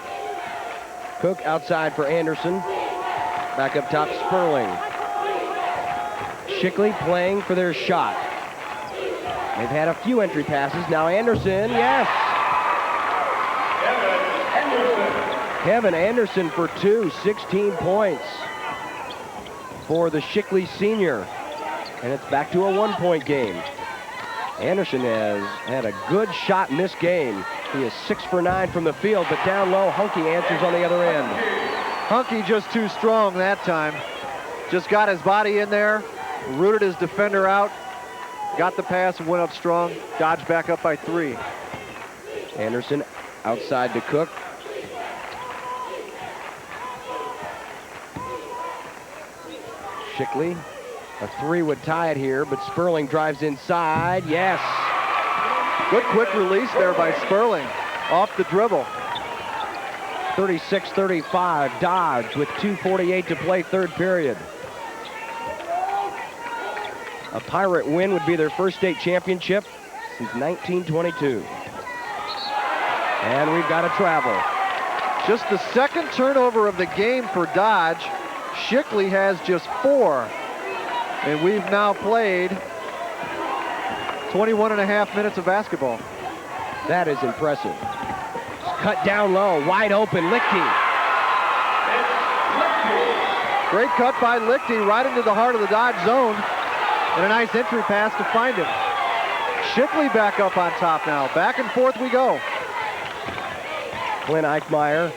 Cook outside for Anderson. Back up top, Sperling. Shickley playing for their shot. They've had a few entry passes. Now Anderson, yes. Kevin Anderson for 2, 16 points for the Shickley senior. And it's back to a 1-point game. Anderson has had a good shot in this game. He is 6 for 9 from the field, but down low, Hunky answers on the other end. Hunky just too strong that time. Just got his body in there, rooted his defender out, got the pass and went up strong. Dodge back up by 3. Anderson outside to Cook. Shickley, a 3 would tie it here, but Sperling drives inside. Yes. Good quick release there by Sperling off the dribble. 36-35, Dodge with 2:48 to play, third period. A Pirate win would be their first state championship since 1922. And we've got to travel. Just the second turnover of the game for Dodge. Shickley has just 4. And we've now played 21.5 minutes of basketball. That is impressive. Cut down low, wide open, Lichty. Great cut by Lichty right into the heart of the Dodge zone. And a nice entry pass to find him. Shickley back up on top now. Back and forth we go. Clint Eichmeyer.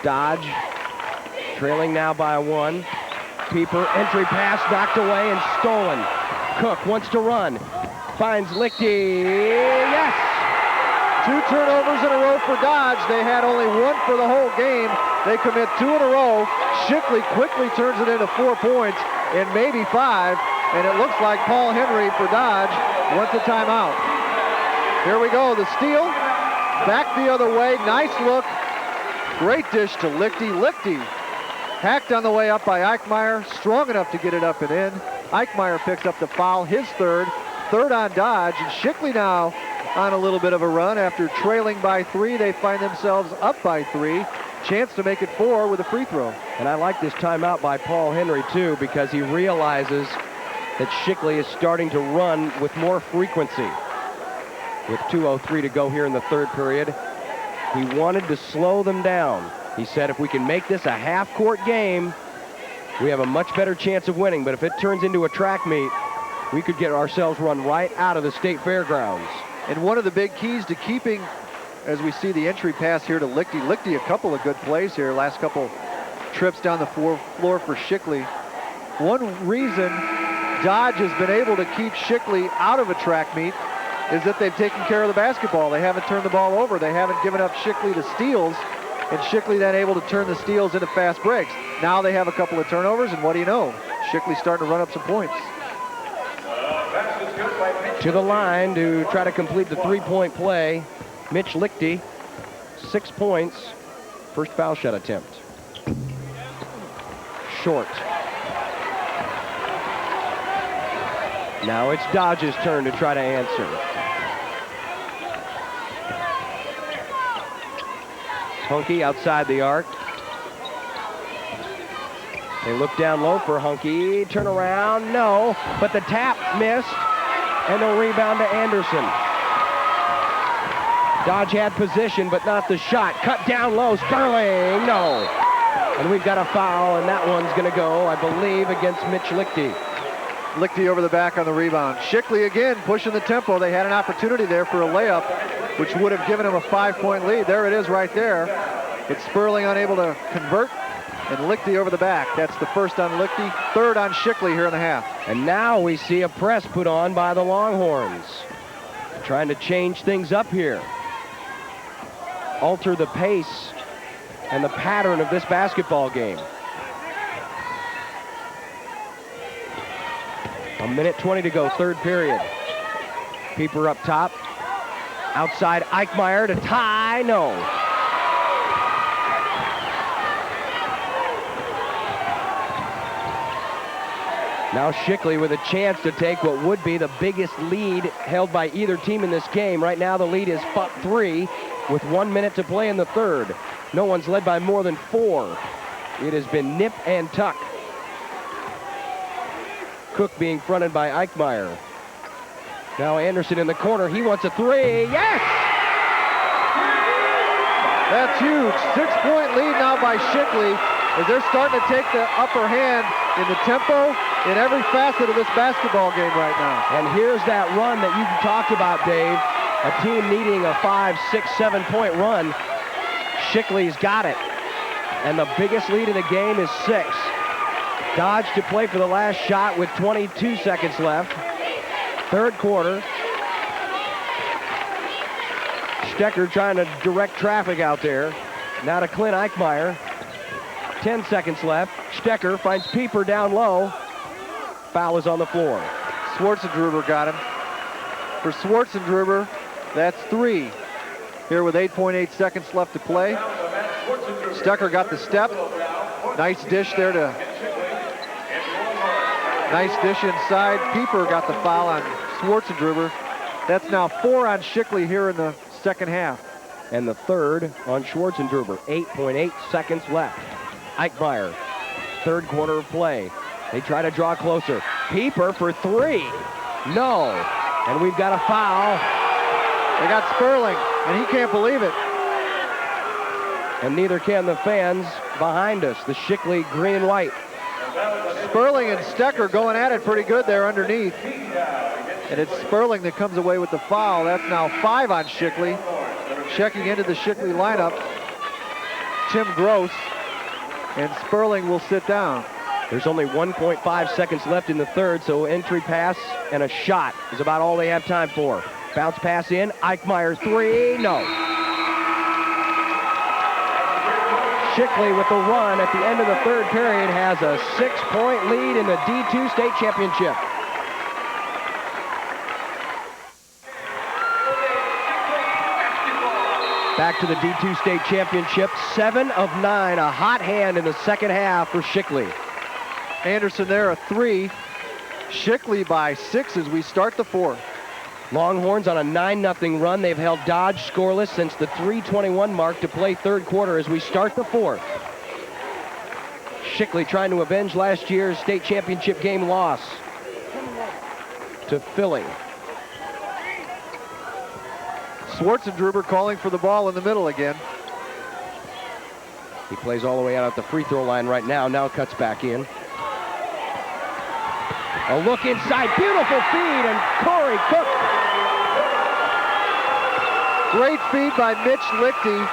Dodge trailing now by 1. Pieper, entry pass knocked away and stolen. Cook wants to run. Finds Lichty. Yes! 2 turnovers in a row for Dodge. They had only 1 for the whole game. They commit 2 in a row. Shickley quickly turns it into 4 points and maybe 5. And it looks like Paul Henry for Dodge wants a timeout. Here we go. The steal. Back the other way. Nice look. Great dish to Lichty. Lichty hacked on the way up by Eichmeyer. Strong enough to get it up and in. Eichmeyer picks up the foul. His third. Third on Dodge. And Shickley now on a little bit of a run. After trailing by 3, they find themselves up by 3. Chance to make it 4 with a free throw. And I like this timeout by Paul Henry, too, because he realizes that Shickley is starting to run with more frequency. With 2:03 to go here in the third period, he wanted to slow them down. He said, if we can make this a half-court game, we have a much better chance of winning. But if it turns into a track meet, we could get ourselves run right out of the state fairgrounds. And one of the big keys to keeping, as we see the entry pass here to Lichty. Lichty, a couple of good plays here. Last couple trips down the floor for Shickley. One reason Dodge has been able to keep Shickley out of a track meet is that they've taken care of the basketball. They haven't turned the ball over. They haven't given up Shickley to steals, and Shickley then able to turn the steals into fast breaks. Now they have a couple of turnovers, and what do you know? Shickley's starting to run up some points. To the line to try to complete the 3-point play, Mitch Lichty, 6 points, first foul shot attempt. Short. Now it's Dodge's turn to try to answer. Hunky outside the arc. They look down low for Hunky. Turn around, no. But the tap missed, and the rebound to Anderson. Dodge had position, but not the shot. Cut down low, Sperling, no. And we've got a foul, and that one's going to go, I believe, against Mitch Lichty. Lichty over the back on the rebound. Shickley again pushing the tempo. They had an opportunity there for a layup, which would have given him a 5-point lead. There it is right there. But Sperling unable to convert, and Lichty over the back. That's the first on Lichty, third on Shickley here in the half. And now we see a press put on by the Longhorns. Trying to change things up here. Alter the pace and the pattern of this basketball game. A minute 20 to go, third period. Pieper up top. Outside Eichmeyer to tie, no. Now Shickley with a chance to take what would be the biggest lead held by either team in this game. Right now the lead is 3 with 1 minute to play in the third. No one's led by more than 4. It has been nip and tuck. Cook being fronted by Eichmeyer. Now Anderson in the corner. He wants a three. Yes! That's huge. 6-point lead now by Shickley as they're starting to take the upper hand in the tempo in every facet of this basketball game right now. And here's that run that you talked about, Dave. A team needing a 5, 6, 7-point run. Shickley's got it. And the biggest lead in the game is 6. Dodge to play for the last shot with 22 seconds left. Third quarter. Stecker trying to direct traffic out there. Now to Clint Eichmeyer. 10 seconds left. Stecker finds Pieper down low. Foul is on the floor. Schwartzendruber got him. For Schwartzendruber, that's 3. Here with 8.8 seconds left to play. Stecker got the step. Nice dish there to... Nice dish inside. Pieper got the foul on Schwartzendruber. That's now 4 on Shickley here in the second half. And the third on Schwartzendruber. 8.8 seconds left. Eichmeyer, third quarter of play. They try to draw closer. Pieper for 3. No. And we've got a foul. They got Sperling, and he can't believe it. And neither can the fans behind us, the Shickley green and white. Sperling and Stecker going at it pretty good there underneath. And it's Sperling that comes away with the foul. That's now 5 on Shickley. Checking into the Shickley lineup, Tim Gross, and Sperling will sit down. There's only 1.5 seconds left in the third, so entry pass and a shot is about all they have time for. Bounce pass in, Eichmeyer 3, no. Shickley with the run at the end of the third period has a 6-point lead in the D2 state championship. Back to the D2 state championship, 7 of 9, a hot hand in the second half for Shickley. Anderson there, a 3. Shickley by 6 as we start the fourth. Longhorns on a 9-0 run. They've held Dodge scoreless since the 3:21 mark to play third quarter as we start the fourth. Shickley trying to avenge last year's state championship game loss to Philly. Schwartzendruber calling for the ball in the middle again. He plays all the way out at the free throw line right now. Now cuts back in. A look inside, beautiful feed, and Corey Cook. Great feed by Mitch Lichty.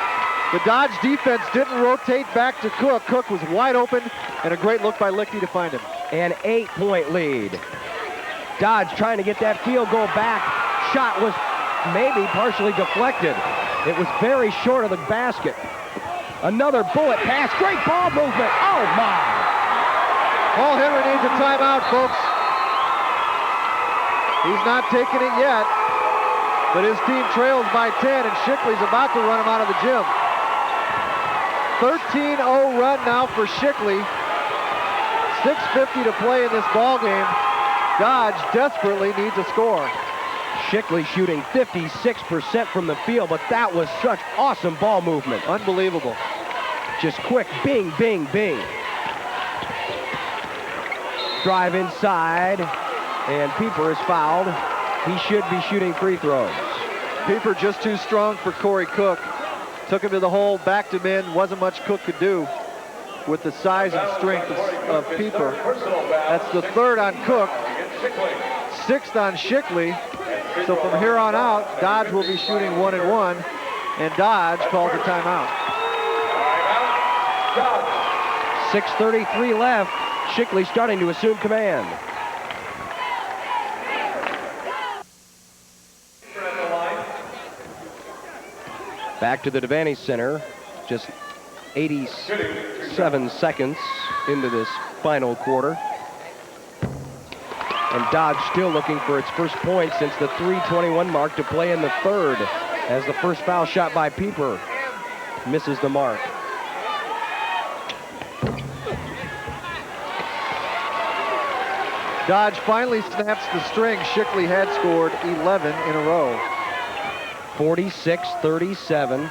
The Dodge defense didn't rotate back to Cook. Cook was wide open, and a great look by Lichty to find him. An 8-point lead. Dodge trying to get that field goal back. Shot was maybe partially deflected. It was very short of the basket. Another bullet pass, great ball movement. Oh my! Paul Henry needs a timeout, folks. He's not taking it yet, but his team trails by 10, and Shickley's about to run him out of the gym. 13-0 run now for Shickley. 6:50 to play in this ball game. Dodge desperately needs a score. Shickley shooting 56% from the field, but that was such awesome ball movement. Unbelievable. Just quick, bing, bing, bing. Drive inside, and Pieper is fouled. He should be shooting free throws. Pieper just too strong for Corey Cook. Took him to the hole, backed him in. Wasn't much Cook could do with the size and strength of Pieper. That's the 3rd on Cook, 6th on Shickley. So from here on out, Dodge will be shooting 1-1, and Dodge calls a timeout. 6:33 left. Shickley starting to assume command. Back to the Devaney Center. Just 87 seconds into this final quarter. And Dodge still looking for its first point since the 3:21 mark to play in the third, as the first foul shot by Pieper misses the mark. Dodge finally snaps the string. Shickley had scored 11 in a row. 46-37.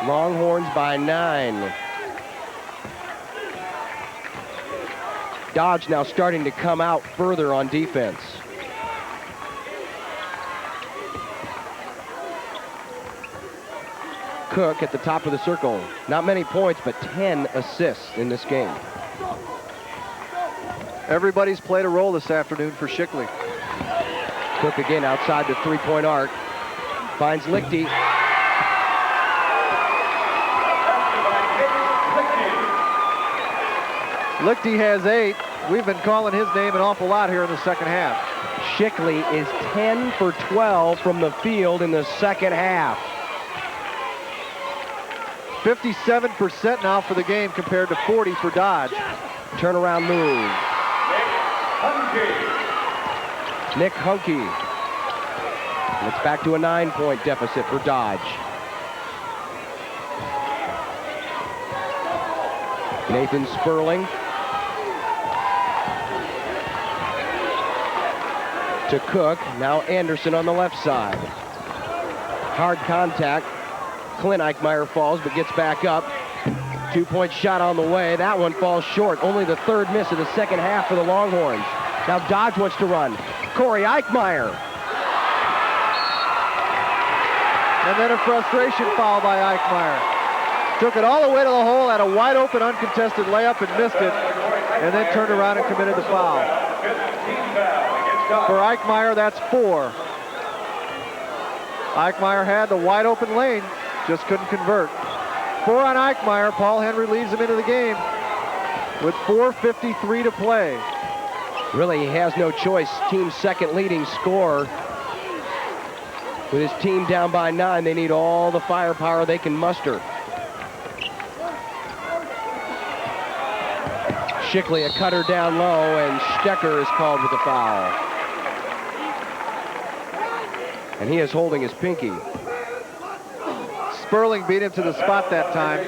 Longhorns by 9. Dodge now starting to come out further on defense. Cook at the top of the circle. Not many points, but 10 assists in this game. Everybody's played a role this afternoon for Shickley. Cook again outside the three-point arc. Finds Lichty. Lichty has 8. We've been calling his name an awful lot here in the second half. Shickley is 10 for 12 from the field in the second half. 57% now for the game compared to 40 for Dodge. Turnaround move. Nick Hunke. It's back to a 9-point deficit for Dodge. Nathan Sperling. To Cook. Now Anderson on the left side. Hard contact. Clint Eichmeyer falls but gets back up. 2-point shot on the way. That one falls short. Only the third miss of the second half for the Longhorns. Now Dodge wants to run. Corey Eichmeyer. And then a frustration foul by Eichmeyer. Took it all the way to the hole, had a wide open uncontested layup and missed it, and then turned around and committed the foul. For Eichmeyer, that's 4. Eichmeyer had the wide open lane, just couldn't convert. 4 on Eichmeyer. Paul Henry leads him into the game with 4:53 to play. Really, he has no choice. Team's second leading scorer. With his team down by 9, they need all the firepower they can muster. Shickley, a cutter down low, and Stecker is called with a foul. And he is holding his pinky. Sperling beat him to the spot that time.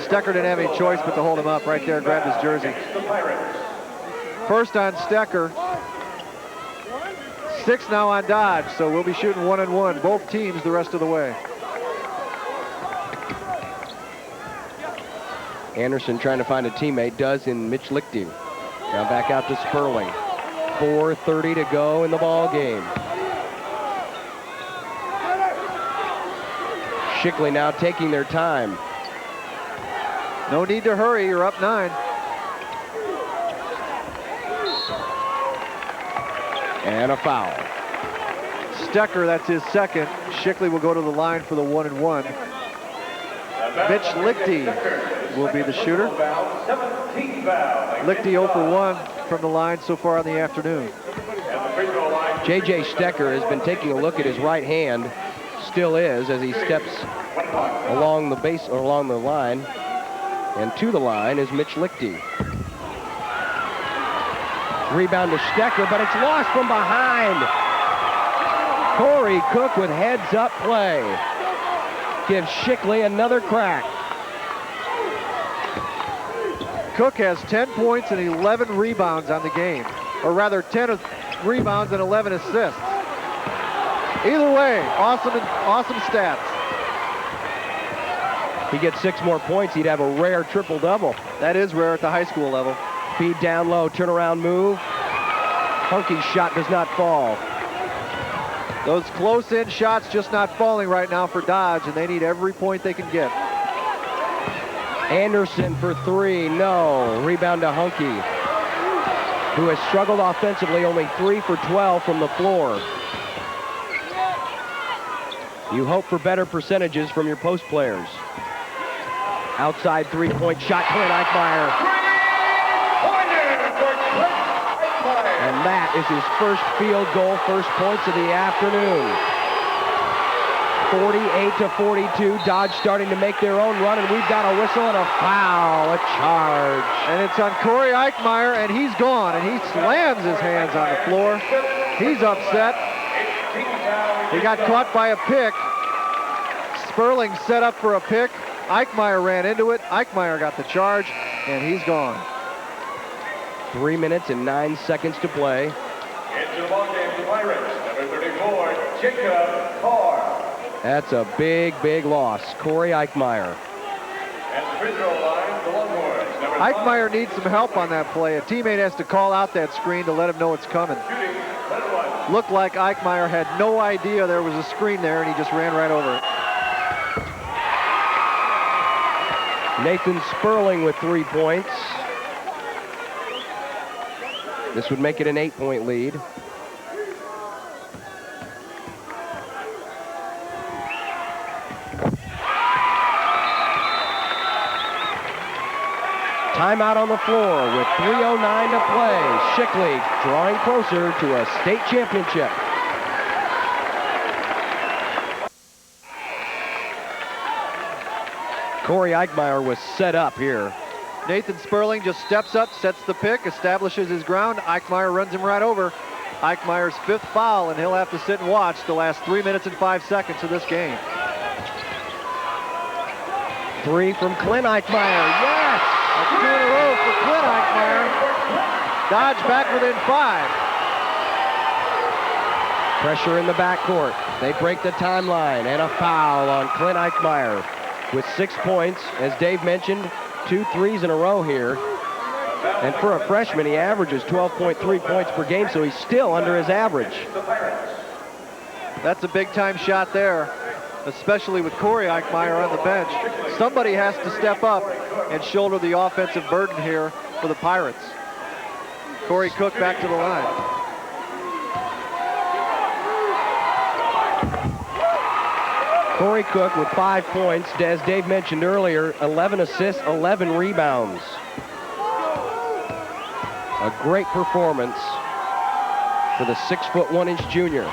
Stecker didn't have any choice but to hold him up right there, grabbed his jersey. First on Stecker. 6 now on Dodge, so we'll be shooting 1-1. Both teams the rest of the way. Anderson trying to find a teammate, does in Mitch Lichty. Now back out to Sperling. 4:30 to go in the ball game. Shickley now taking their time. No need to hurry, you're up 9. And a foul. Stecker, that's his second. Shickley will go to the line for the 1-1. Mitch Lichty will be the shooter. Lichty 0 for 1 from the line so far in the afternoon. J.J. Stecker has been taking a look at his right hand. Still is, as he steps along the base or along the line. And to the line is Mitch Lichty. Rebound to Stecker, but it's lost from behind. Corey Cook with heads-up play. Gives Shickley another crack. Cook has 10 points and 11 rebounds on the game. Or rather, 10 rebounds and 11 assists. Either way, awesome stats. He gets 6 more points, he'd have a rare triple-double. That is rare at the high school level. Feed down low, turnaround move. Hunky's shot does not fall. Those close-in shots just not falling right now for Dodge, and they need every point they can get. Anderson for 3, no. Rebound to Hunky, who has struggled offensively, only 3 for 12 from the floor. You hope for better percentages from your post players. Outside three-point shot, Clint Eichmeyer. And that is his first field goal, first points of the afternoon. 48-42, Dodge starting to make their own run, and we've got a whistle and a foul, a charge. And it's on Corey Eichmeyer, and he's gone, and he slams his hands on the floor. He's upset. He got caught by a pick. Sperling set up for a pick. Eichmeyer ran into it. Eichmeyer got the charge, and he's gone. 3 minutes and 9 seconds to play. Into the ball game, the Pirates, number 34, Jacob Carr. That's a big, big loss. Corey Eichmeyer. At the free throw line, the Longhorns, Eichmeyer needs some help on that play. A teammate has to call out that screen to let him know it's coming. Looked like Eichmeyer had no idea there was a screen there, and he just ran right over it. Nathan Sperling with 3 points. This would make it an 8-point lead. Timeout on the floor with 3:09 to play. Shickley drawing closer to a state championship. Corey Eichmeyer was set up here. Nathan Sperling just steps up, sets the pick, establishes his ground. Eichmeyer runs him right over. Eichmeyer's 5th foul, and he'll have to sit and watch the last 3 minutes and 5 seconds of this game. 3 from Clint Eichmeyer. Yes! That's 2 in a row for Clint Eichmeyer. Dodge back within 5. Pressure in the backcourt. They break the timeline, and a foul on Clint Eichmeyer with 6 points. As Dave mentioned, 2 threes in a row here. And for a freshman, he averages 12.3 points per game, so he's still under his average. That's a big-time shot there, especially with Corey Eichmeyer on the bench. Somebody has to step up and shoulder the offensive burden here for the Pirates. Corey Cook back to the line. Corey Cook with 5 points. As Dave mentioned earlier, 11 assists, 11 rebounds. A great performance for the 6'1" junior.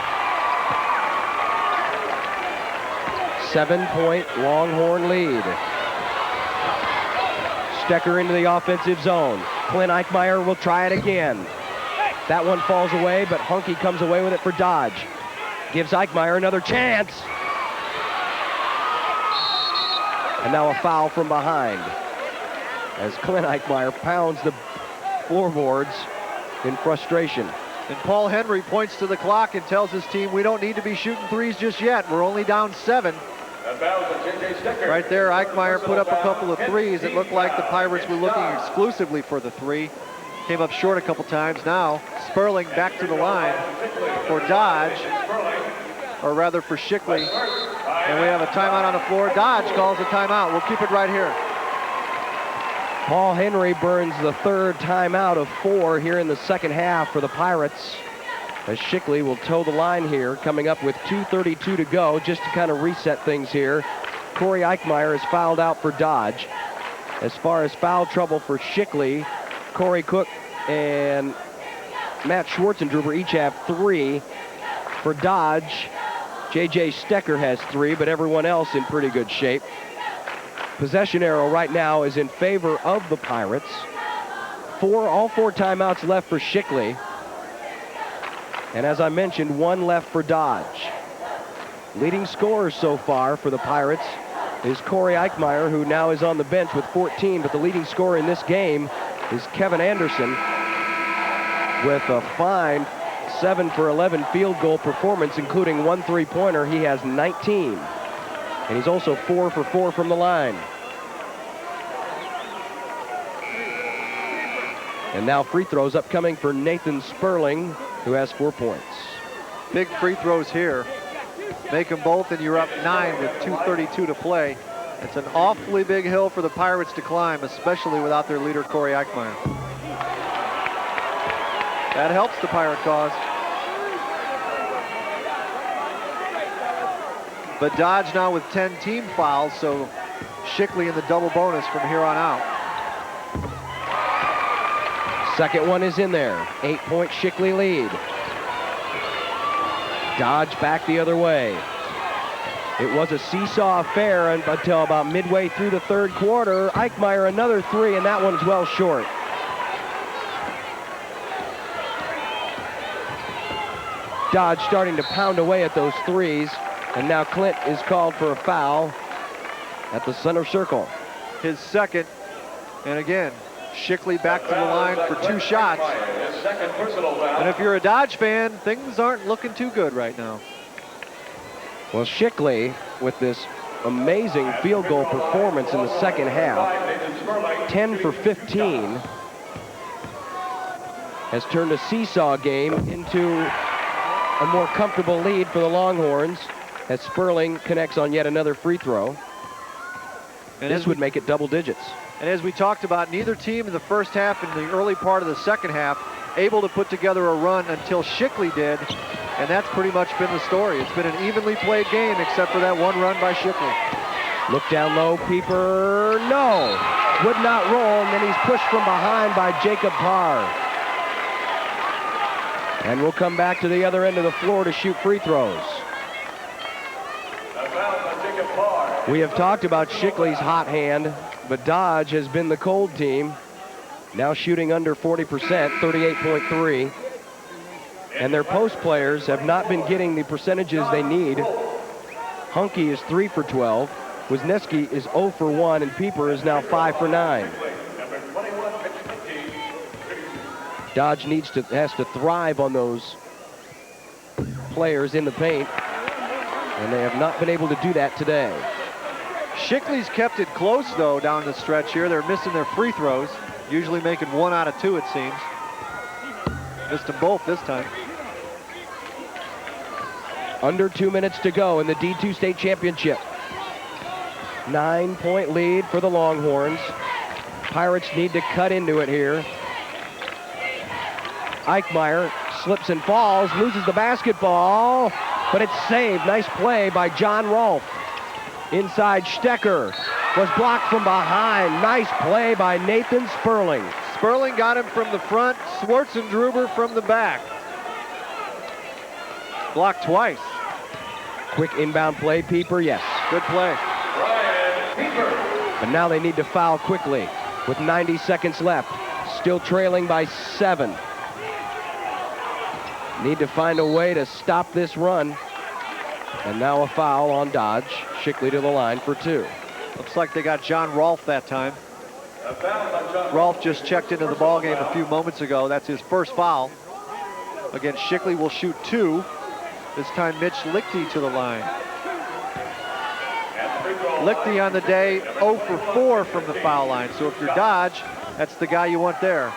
7-point Longhorn lead. Stecker into the offensive zone. Clint Eichmeyer will try it again. That one falls away, but Hunky comes away with it for Dodge. Gives Eichmeyer another chance. And now a foul from behind as Clint Eichmeyer pounds the floorboards in frustration. And Paul Henry points to the clock and tells his team, we don't need to be shooting threes just yet. We're only down 7. Right there, Eichmeyer put up a couple of threes. It looked like the Pirates were looking exclusively for the 3. Came up short a couple times. Now, Sperling back to the line for Dodge, or rather for Shickley. And we have a timeout on the floor. Dodge calls a timeout. We'll keep it right here. Paul Henry burns the 3rd timeout of 4 here in the second half for the Pirates, as Shickley will toe the line here, coming up with 2:32 to go, just to kind of reset things here. Corey Eichmeyer is fouled out for Dodge. As far as foul trouble for Shickley, Corey Cook and Matt Schwartzendruber each have 3. For Dodge, J.J. Stecker has 3, but everyone else in pretty good shape. Possession arrow right now is in favor of the Pirates. All 4 timeouts left for Shickley. And as I mentioned, 1 left for Dodge. Leading scorer so far for the Pirates is Corey Eichmeyer, who now is on the bench with 14, but the leading scorer in this game is Kevin Anderson with a fine 7 for 11 field goal performance, including 1 3-pointer. He has 19. And he's also 4 for 4 from the line. And now free throws upcoming for Nathan Sperling, who has 4 points. Big free throws here. Make them both, and you're up 9 with 2:32 to play. It's an awfully big hill for the Pirates to climb, especially without their leader, Corey Eichmeyer. That helps the Pirate cause. But Dodge now with 10 team fouls, so Shickley in the double bonus from here on out. Second one is in there. 8-point Shickley lead. Dodge back the other way. It was a seesaw affair until about midway through the 3rd quarter. Eichmeyer another 3, and that one's well short. Dodge starting to pound away at those 3s, and now Clint is called for a foul at the center circle. His 2nd, and again, Shickley back to the line for 2 shots. And if you're a Dodge fan, things aren't looking too good right now. Well, Shickley, with this amazing field goal performance in the second half, 10 for 15 has turned a seesaw game into a more comfortable lead for the Longhorns as Sperling connects on yet another free throw. And this would make it double digits. And as we talked about, neither team in the first half and the early part of the second half able to put together a run until Shickley did, and that's pretty much been the story. It's been an evenly played game except for that one run by Shickley. Look down low, Pieper, no, would not roll, and then he's pushed from behind by Jacob Parr. And we'll come back to the other end of the floor to shoot free throws. We have talked about Shickley's hot hand, but Dodge has been the cold team, now shooting under 40%, 38.3. And their post players have not been getting the percentages they need. Hunky is 3 for 12. Wisniewski is 0 for 1, and Pieper is now 5 for 9. Dodge has to thrive on those players in the paint, and they have not been able to do that today. Shickley's kept it close, though, down the stretch here. They're missing their free throws, usually making 1 out of 2, it seems. Missed them both this time. Under 2 minutes to go in the D2 state championship. 9-point lead for the Longhorns. Pirates need to cut into it here. Eichmeyer slips and falls, loses the basketball, but it's saved. Nice play by John Rolfe. Inside, Stecker was blocked from behind. Nice play by Nathan Sperling. Sperling got him from the front, Schwartzendruber from the back. Blocked twice. Quick inbound play, Pieper, yes. Good play. But now they need to foul quickly with 90 seconds left. Still trailing by 7. Need to find a way to stop this run. And now a foul on Dodge. Shickley to the line for 2. Looks like they got John Rolfe that time. Rolfe just checked into the ball game a few moments ago. That's his first foul. Again, Shickley will shoot 2. This time Mitch Lichty to the line. Lichty on the day 0 for 4 from the foul line. So if you're Dodge, that's the guy you want there.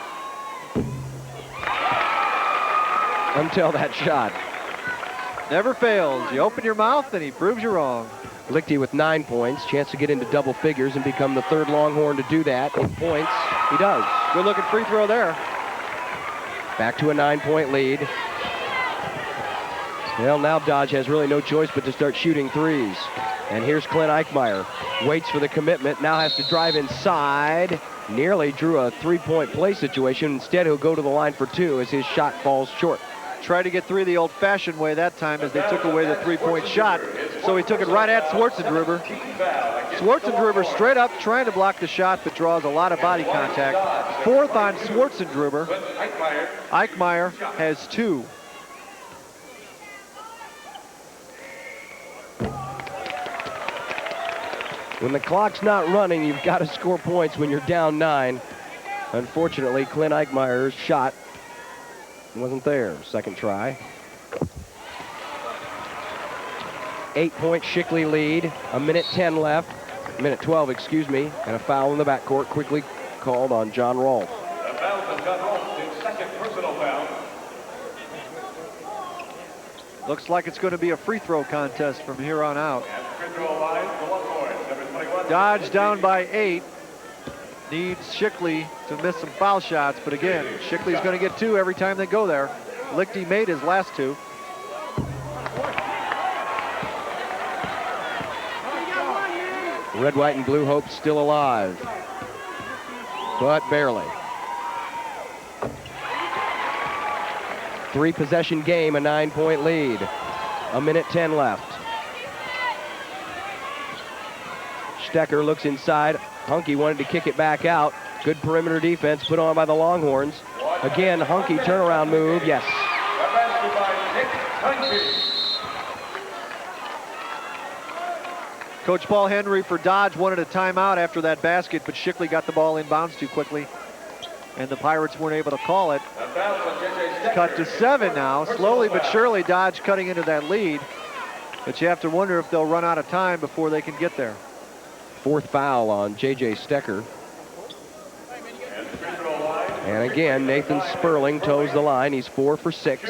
Until that shot. Never fails. You open your mouth and he proves you wrong. Lichty with 9 points, chance to get into double figures and become the 3rd Longhorn to do that in points. He does. Good looking free throw there. Back to a 9-point lead. Well, now Dodge has really no choice but to start shooting threes. And here's Clint Eichmeyer. Waits for the commitment, now has to drive inside. Nearly drew a 3-point play situation. Instead, he'll go to the line for 2 as his shot falls short. Tried to get 3 the old-fashioned way that time as they took away the 3-point shot. So he took it right at Schwartzendruber. Schwartzendruber straight up trying to block the shot, but draws a lot of body contact. 4th on Schwartzendruber. Eichmeyer has 2. When the clock's not running, you've got to score points when you're down 9. Unfortunately, Clint Eichmeyer's shot wasn't there. Second try. 8-point Shickley lead. A minute 10 left. Minute 12, excuse me. And a foul in the backcourt quickly called on John Rolfe. A foul on John Rolfe, his 2nd personal foul. Looks like it's going to be a free throw contest from here on out. Free throw line, the Longhorns, number 21. Dodge down by 8. Needs Shickley to miss some foul shots, but again, Shickley's going to get 2 every time they go there. Lichty made his last 2. Red, white, and blue hope still alive, but barely. 3-possession game, a 9-point lead. A minute 10 left. Stecker looks inside. Hunky wanted to kick it back out. Good perimeter defense put on by the Longhorns. Again, Hunky turnaround move, yes. Coach Paul Henry for Dodge wanted a timeout after that basket, but Shickley got the ball inbounds too quickly, and the Pirates weren't able to call it. Cut to 7 now. Slowly but surely, Dodge cutting into that lead, but you have to wonder if they'll run out of time before they can get there. 4th foul on J.J. Stecker. And again, Nathan Sperling toes the line. He's 4 for 6.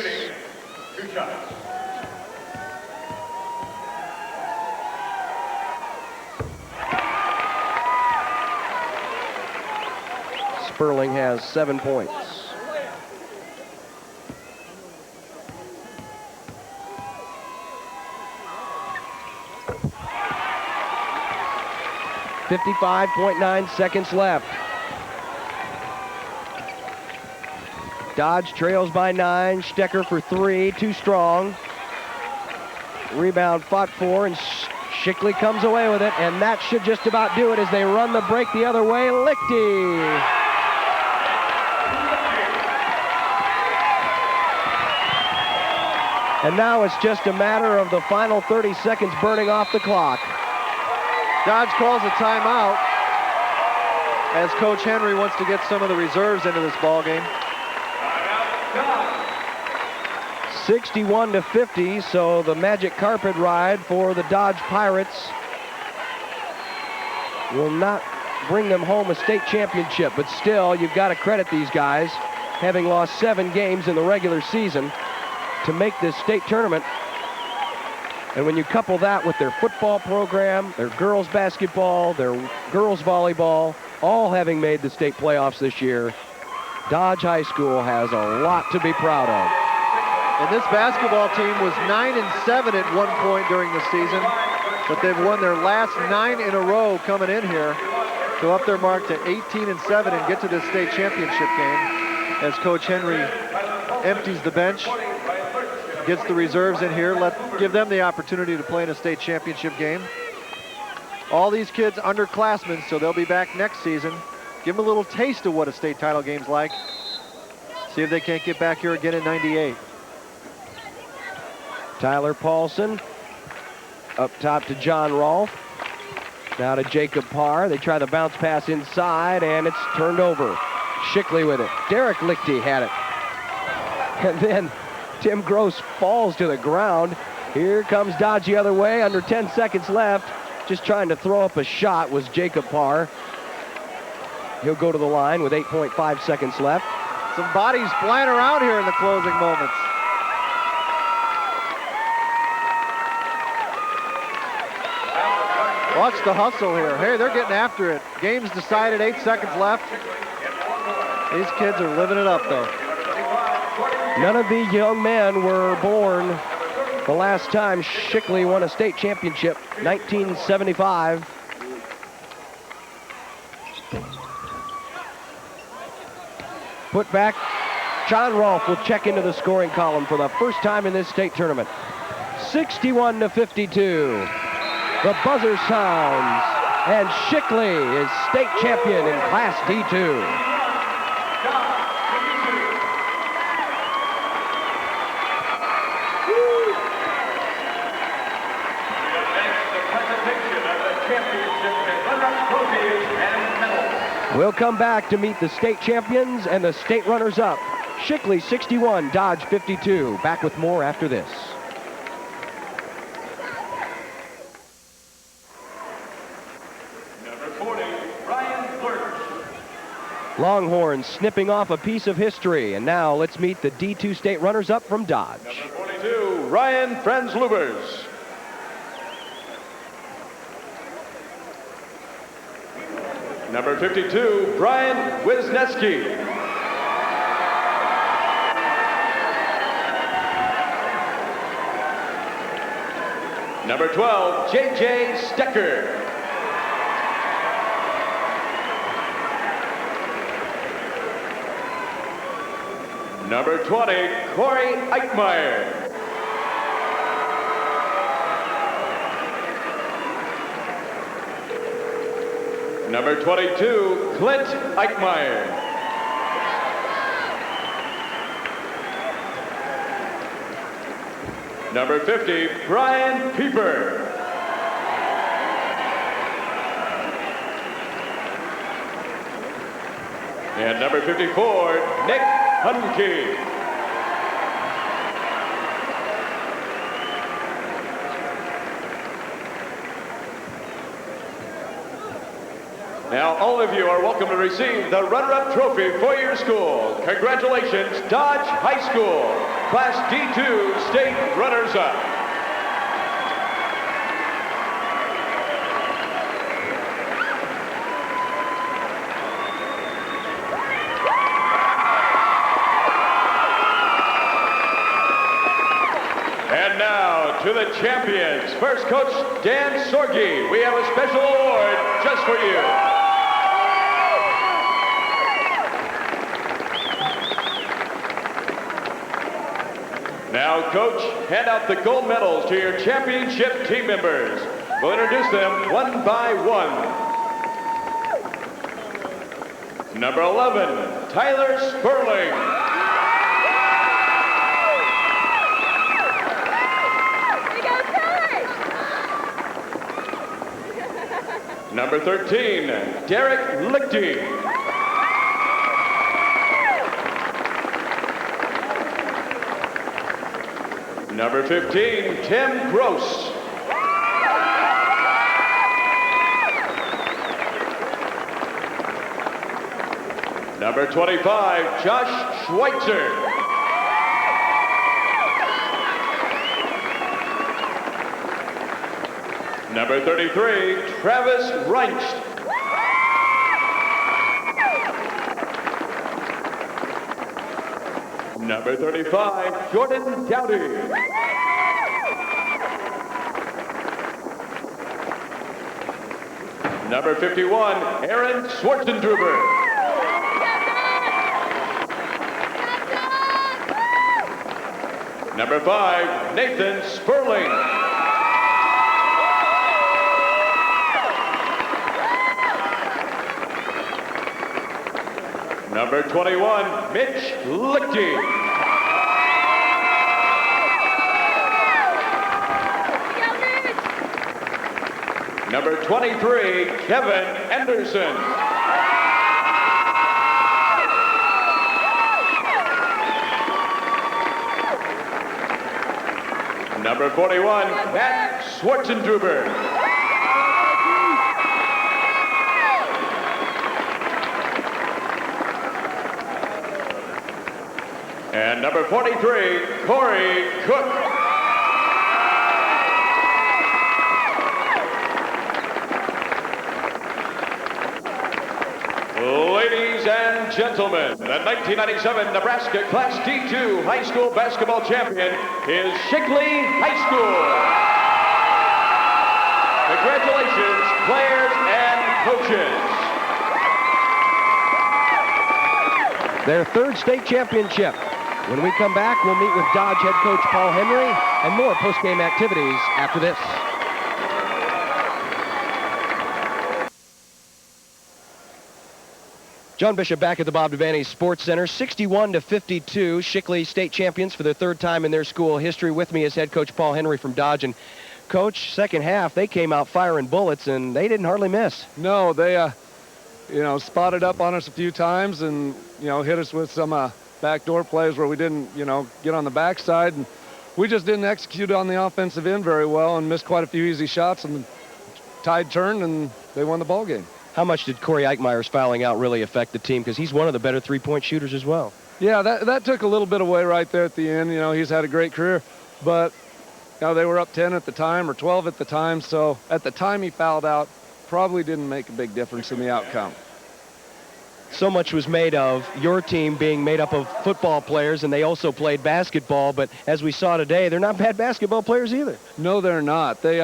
2 shots. Sperling has 7 points. .9 seconds left. Dodge trails by 9. Stecker for 3, too strong. Rebound fought for, and Shickley comes away with it, and that should just about do it as they run the break the other way. Lichty. And now it's just a matter of the final 30 seconds burning off the clock. Dodge calls a timeout as Coach Henry wants to get some of the reserves into this ball game. 61-50, so the magic carpet ride for the Dodge Pirates will not bring them home a state championship, but still, you've got to credit these guys, having lost 7 games in the regular season, to make this state tournament. And when you couple that with their football program, their girls basketball, their girls volleyball, all having made the state playoffs this year, Dodge High School has a lot to be proud of. And this basketball team was 9-7 at one point during the season, but they've won their last 9 in a row coming in here to up their mark to 18-7 and get to this state championship game as Coach Henry empties the bench, gets the reserves in here, give them the opportunity to play in a state championship game. All these kids underclassmen, so they'll be back next season. Give them a little taste of what a state title game's like. See if they can't get back here again in '98. Tyler Paulson up top to John Rolfe. Now to Jacob Parr. They try the bounce pass inside, and it's turned over. Shickley with it. Derek Lichty had it. And then Tim Gross falls to the ground. Here comes Dodge the other way. Under 10 seconds left. Just trying to throw up a shot was Jacob Parr. He'll go to the line with 8.5 seconds left. Some bodies flying around here in the closing moments. Watch the hustle here. Hey, they're getting after it. Game's decided, 8 seconds left. These kids are living it up, though. None of these young men were born the last time Shickley won a state championship, 1975. Put back. John Rolfe will check into the scoring column for the first time in this state tournament. 61-52. The buzzer sounds, and Shickley is state champion in Class D2. We'll come back to meet the state champions and the state runners-up. Shickley 61, Dodge 52. Back with more after this. Number 40, Ryan Birch. Longhorns snipping off a piece of history. And now let's meet the D2 state runners-up from Dodge. Number 42, Ryan Franz-Lubers. Number 52, Brian Wisniewski. Number 12, J.J. Stecker. Number 20, Corey Eichmeyer. Number 22, Clint Eichmeyer. Number 50, Brian Pieper. And number 54, Nick Hunke. Now, all of you are welcome to receive the runner-up trophy for your school. Congratulations, Dodge High School, Class D2 state runners-up. And now to the champions. First, Coach Dan Sorge. We have a special award just for you. Now, Coach, hand out the gold medals to your championship team members. We'll introduce them one by one. Number 11, Tyler Sperling. Number 13, Derek Lichty. Number 15, Tim Gross. Number 25, Josh Schweitzer. Number 33, Travis Reinst. Number 35, Jordan Dowdy. Number 51, Aaron Schwartzendruber. Number 5, Nathan Sperling. Number 21, Mitch Lichty. Number 23, Kevin Anderson. Number 41, Matt Schwartzendruber. And number 43, Corey Cook. Ladies and gentlemen, the 1997 Nebraska Class D2 high school basketball champion is Shickley High School. Congratulations, players and coaches. Their third state championship. When we come back, we'll meet with Dodge head coach Paul Henry and more post-game activities after this. John Bishop back at the Bob Devaney Sports Center. 61-52, Shickley state champions for the third time in their school history. With me is head coach Paul Henry from Dodge. And coach, second half, they came out firing bullets and they didn't hardly miss. No, they, spotted up on us a few times and, hit us with some backdoor plays where we didn't, get on the backside. And we just didn't execute on the offensive end very well and missed quite a few easy shots, and the tide turned and they won the ball game. How much did Corey Eichmeyer's fouling out really affect the team? Because he's one of the better three-point shooters as well. Yeah, that took a little bit away right there at the end. He's had a great career, but they were up 10 at the time or 12 at the time. So at the time he fouled out, probably didn't make a big difference in the outcome. So much was made of your team being made up of football players, and they also played basketball. But as we saw today, they're not bad basketball players either. No, they're not. They,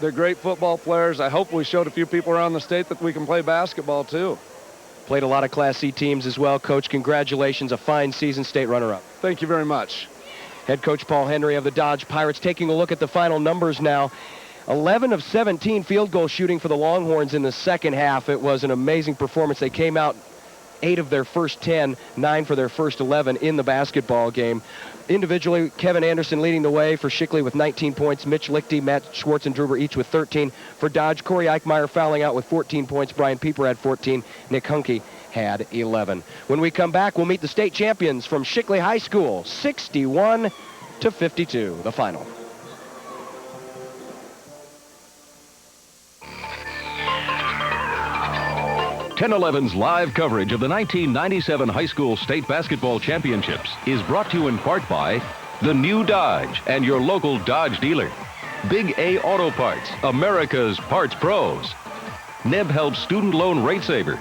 they're great football players. I hope we showed a few people around the state that we can play basketball too. Played a lot of Class C teams as well. Coach, congratulations, a fine season, state runner-up. Thank you very much. Head coach Paul Henry of the Dodge Pirates taking a look at the final numbers now. 11 of 17 field goal shooting for the Longhorns in the second half. It was an amazing performance. They came out 8 of their first 10, 9 for their first 11 in the basketball game. Individually, Kevin Anderson leading the way for Shickley with 19 points. Mitch Lichty, Matt Schwartzendruber each with 13. For Dodge, Corey Eichmeyer fouling out with 14 points. Brian Pieper had 14. Nick Hunke had 11. When we come back, we'll meet the state champions from Shickley High School, 61-52, the final. 1011's live coverage of the 1997 High School State Basketball Championships is brought to you in part by the new Dodge and your local Dodge dealer. Big A Auto Parts, America's Parts Pros. Neb helps Student Loan Rate Saver.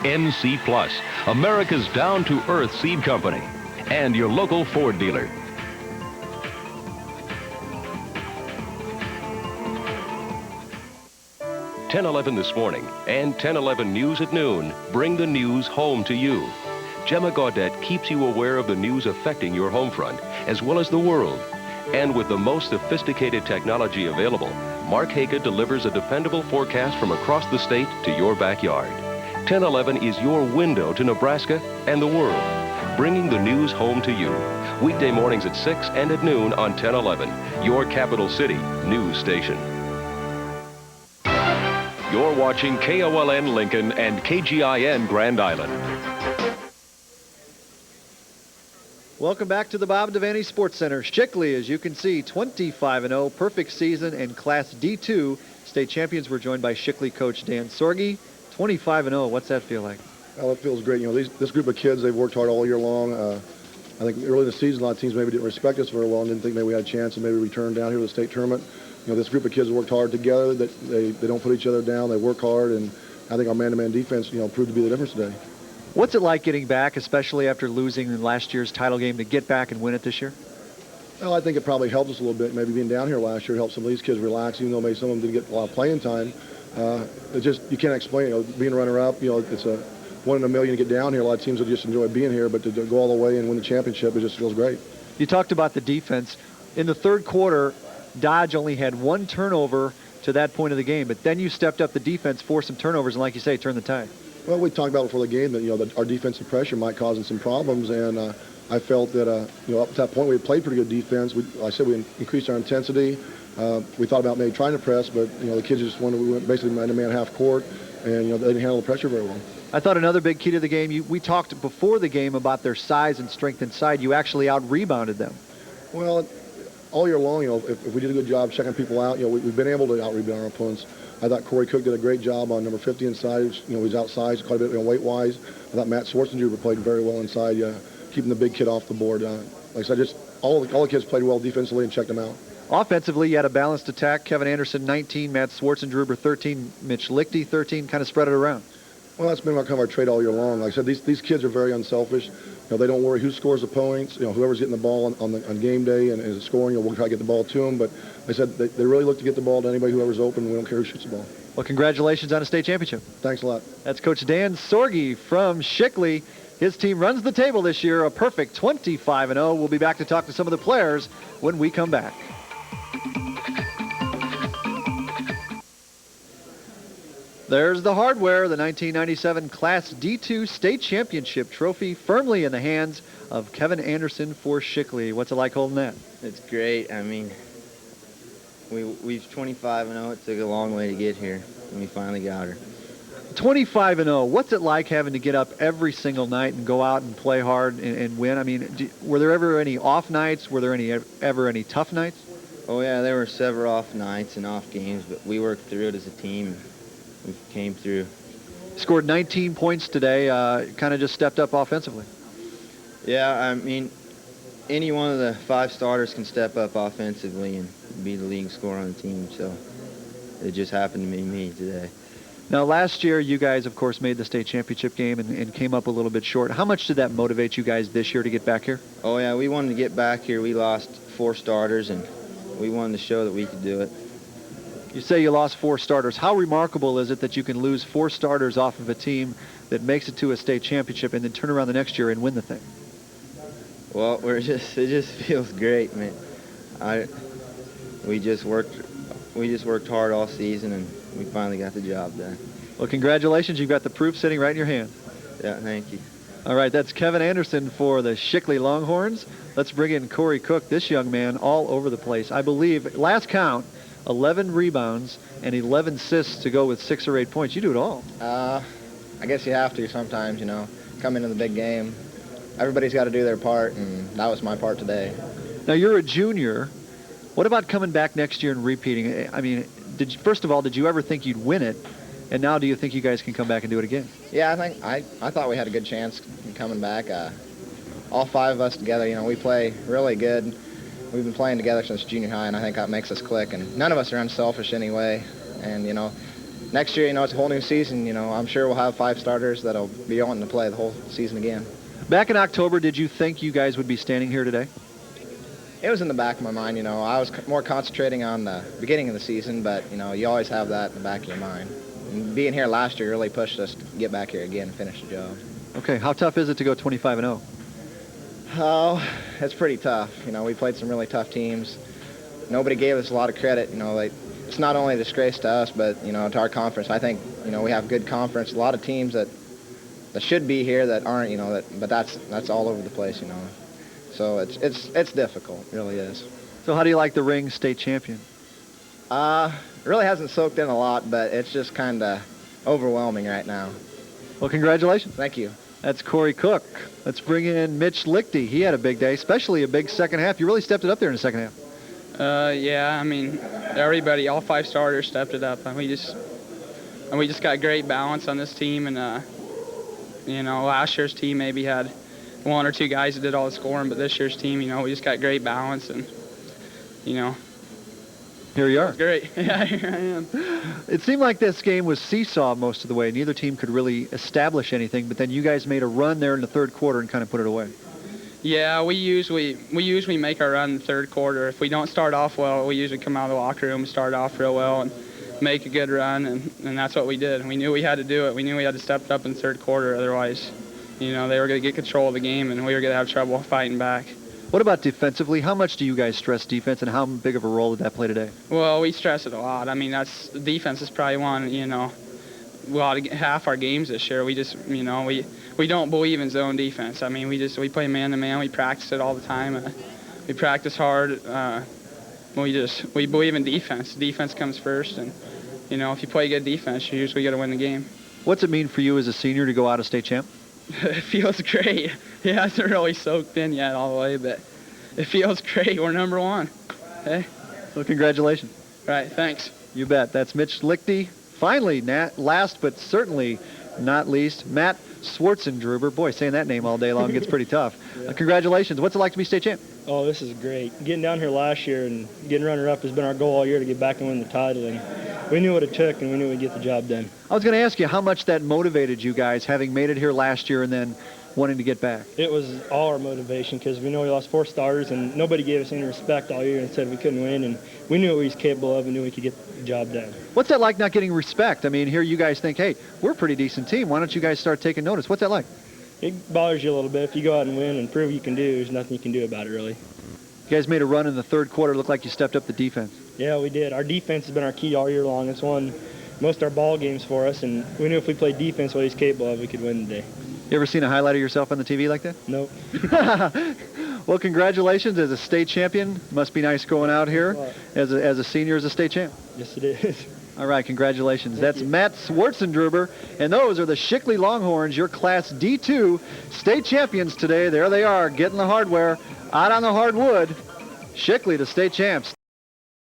NC Plus, America's down-to-earth seed company. And your local Ford dealer. "1011 This Morning and 1011 News at Noon bring the news home to you. Gemma Gaudette keeps you aware of the news affecting your home front, as well as the world. And with the most sophisticated technology available, Mark Haka delivers a dependable forecast from across the state to your backyard. 1011 is your window to Nebraska and the world, bringing the news home to you. Weekday mornings at 6 and at noon on 1011, your capital city news station. You're watching KOLN Lincoln and KGIN Grand Island. Welcome back to the Bob Devaney Sports Center. Shickley, as you can see, 25-0, perfect season in Class D2. State champions were joined by Shickley coach Dan Sorge. 25-0, what's that feel like? Well, it feels great. You know, this group of kids, they've worked hard all year long. I think early in the season, a lot of teams maybe didn't respect us very well and didn't think maybe we had a chance to maybe return down here to the state tournament. You know, this group of kids worked hard together. That they don't put each other down. They work hard, and I think our man-to-man defense, you know, proved to be the difference today. What's it like getting back, especially after losing in last year's title game, to get back and win it this year? Well, I think it probably helped us a little bit. Maybe being down here last year helped some of these kids relax, even though maybe some of them didn't get a lot of playing time. It just, you can't explain it. You know, being runner-up, you know, it's a 1 in a million to get down here. A lot of teams will just enjoy being here, but to go all the way and win the championship, it just feels great. You talked about the defense. In the third quarter, Dodge only had 1 turnover to that point of the game, but then you stepped up the defense, forced some turnovers, and like you say, turned the tide. Well, we talked about before the game that, you know, that our defensive pressure might cause us some problems, and I felt that, you know, up to that point we had played pretty good defense. I said we increased our intensity. We thought about maybe trying to press, but, you know, the kids just wanted, we went basically man-to-man half court, and, you know, they didn't handle the pressure very well. I thought another big key to the game, we talked before the game about their size and strength inside. You actually out-rebounded them. Well, all year long, you know, if we did a good job checking people out, you know, we've been able to out-rebound our opponents. I thought Corey Cook did a great job on number 50 inside. You know, he's outsized quite a bit, you know, weight-wise. I thought Matt Schwarzenegger played very well inside, keeping the big kid off the board. Like I said, just all the kids played well defensively and checked them out. Offensively, you had a balanced attack. Kevin Anderson, 19, Matt Schwarzenegger, 13, Mitch Lichty, 13, kind of spread it around. Well, that's been kind of our trade all year long. Like I said, these kids are very unselfish. You know, they don't worry who scores the points. You know, whoever's getting the ball on game day and is scoring, you know, we'll try to get the ball to them. But like I said, they really look to get the ball to anybody, whoever's open. We don't care who shoots the ball. Well, congratulations on a state championship. Thanks a lot. That's Coach Dan Sorge from Shickley. His team runs the table this year, a perfect 25-0. We'll be back to talk to some of the players when we come back. There's the hardware, the 1997 Class D2 State Championship trophy firmly in the hands of Kevin Anderson for Shickley. What's it like holding that? It's great. I mean, we've 25-0. It took a long way to get here, and we finally got her. 25-0. What's it like having to get up every single night and go out and play hard and win? I mean, were there ever any off nights? Were there ever any tough nights? Oh, yeah, there were several off nights and off games, but we worked through it as a team. We came through. Scored 19 points today, kind of just stepped up offensively. Yeah, I mean, any one of the 5 starters can step up offensively and be the leading scorer on the team, so it just happened to be me today. Now, last year, you guys, of course, made the state championship game and came up a little bit short. How much did that motivate you guys this year to get back here? Oh, yeah, we wanted to get back here. We lost 4 starters, and we wanted to show that we could do it. You say you lost 4 starters. How remarkable is it that you can lose 4 starters off of a team that makes it to a state championship and then turn around the next year and win the thing? Well, it just feels great, man. We just worked hard all season, and we finally got the job done. Well, congratulations. You've got the proof sitting right in your hand. Yeah, thank you. All right, that's Kevin Anderson for the Shickley Longhorns. Let's bring in Corey Cook, this young man, all over the place. I believe, last count, 11 rebounds and 11 assists to go with 6 or 8 points. You do it all. I guess you have to sometimes, you know, come into the big game. Everybody's got to do their part, and that was my part today. Now, you're a junior. What about coming back next year and repeating? I mean, first of all, did you ever think you'd win it? And now do you think you guys can come back and do it again? Yeah, I thought we had a good chance coming back. All 5 of us together, you know, we play really good. We've been playing together since junior high, and I think that makes us click. And none of us are unselfish anyway. And, you know, next year, you know, it's a whole new season. You know, I'm sure we'll have 5 starters that'll be wanting to play the whole season again. Back in October, did you think you guys would be standing here today? It was in the back of my mind, you know. I was more concentrating on the beginning of the season, but, you know, you always have that in the back of your mind. And being here last year really pushed us to get back here again and finish the job. Okay, how tough is it to go 25-0? Oh, it's pretty tough. You know, we played some really tough teams. Nobody gave us a lot of credit. You know, like, it's not only a disgrace to us, but, you know, to our conference. I think, you know, we have good conference. A lot of teams that should be here that aren't, you know, but that's all over the place, you know. So it's difficult, it really is. So how do you like the ring state champion? Really hasn't soaked in a lot, but it's just kind of overwhelming right now. Well, congratulations. Thank you. That's Corey Cook. Let's bring in Mitch Lichty. He had a big day, especially a big second half. You really stepped it up there in the second half. Yeah, I mean, everybody, all 5 starters stepped it up. And we just got great balance on this team. And, you know, last year's team maybe had 1 or 2 guys that did all the scoring, but this year's team, you know, we just got great balance. And, you know, here you are. Great. Yeah, here I am. It seemed like this game was seesaw most of the way. Neither team could really establish anything, but then you guys made a run there in the third quarter and kind of put it away. Yeah, we usually make our run in the third quarter. If we don't start off well, we usually come out of the locker room, start off real well, and make a good run, and that's what we did. We knew we had to do it. We knew we had to step it up in the third quarter. Otherwise, you know, they were going to get control of the game, and we were going to have trouble fighting back. What about defensively? How much do you guys stress defense, and how big of a role did that play today? Well, we stress it a lot. I mean, defense is probably one, you know, half our games this year. We just, you know, we don't believe in zone defense. I mean, we play man-to-man. We practice it all the time. We practice hard. We believe in defense. Defense comes first, and, you know, if you play good defense, you usually got to win the game. What's it mean for you as a senior to go out of state champ? It feels great. It hasn't really soaked in yet all the way, but it feels great. We're number 1. Hey. Well, congratulations. Right, thanks. You bet. That's Mitch Lichty. Finally, last but certainly not least, Matt Swartzendruber. Boy, saying that name all day long gets pretty tough. Congratulations. What's it like to be state champ? Oh, this is great. Getting down here last year and getting runner-up has been our goal all year to get back and win the title. And we knew what it took, and we knew we'd get the job done. I was going to ask you how much that motivated you guys, having made it here last year and then wanting to get back. It was all our motivation because we know we lost 4 starters, and nobody gave us any respect all year and said we couldn't win. And we knew what we was capable of and knew we could get the job done. What's that like, not getting respect? I mean, here you guys think, hey, we're a pretty decent team. Why don't you guys start taking notice? What's that like? It bothers you a little bit. If you go out and win and prove you can do, there's nothing you can do about it, really. You guys made a run in the third quarter. Looked like you stepped up the defense. Yeah, we did. Our defense has been our key all year long. It's won most of our ball games for us, and we knew if we played defense what he's capable of, we could win today. You ever seen a highlight of yourself on the TV like that? Nope. Well, congratulations as a state champion. Must be nice going out here as a senior as a state champ. Yes, it is. All right, congratulations. Thank That's you. Matt Swartzendruber, and those are the Shickley Longhorns, your Class D2 state champions today. There they are, getting the hardware out on the hardwood. Shickley, the state champs.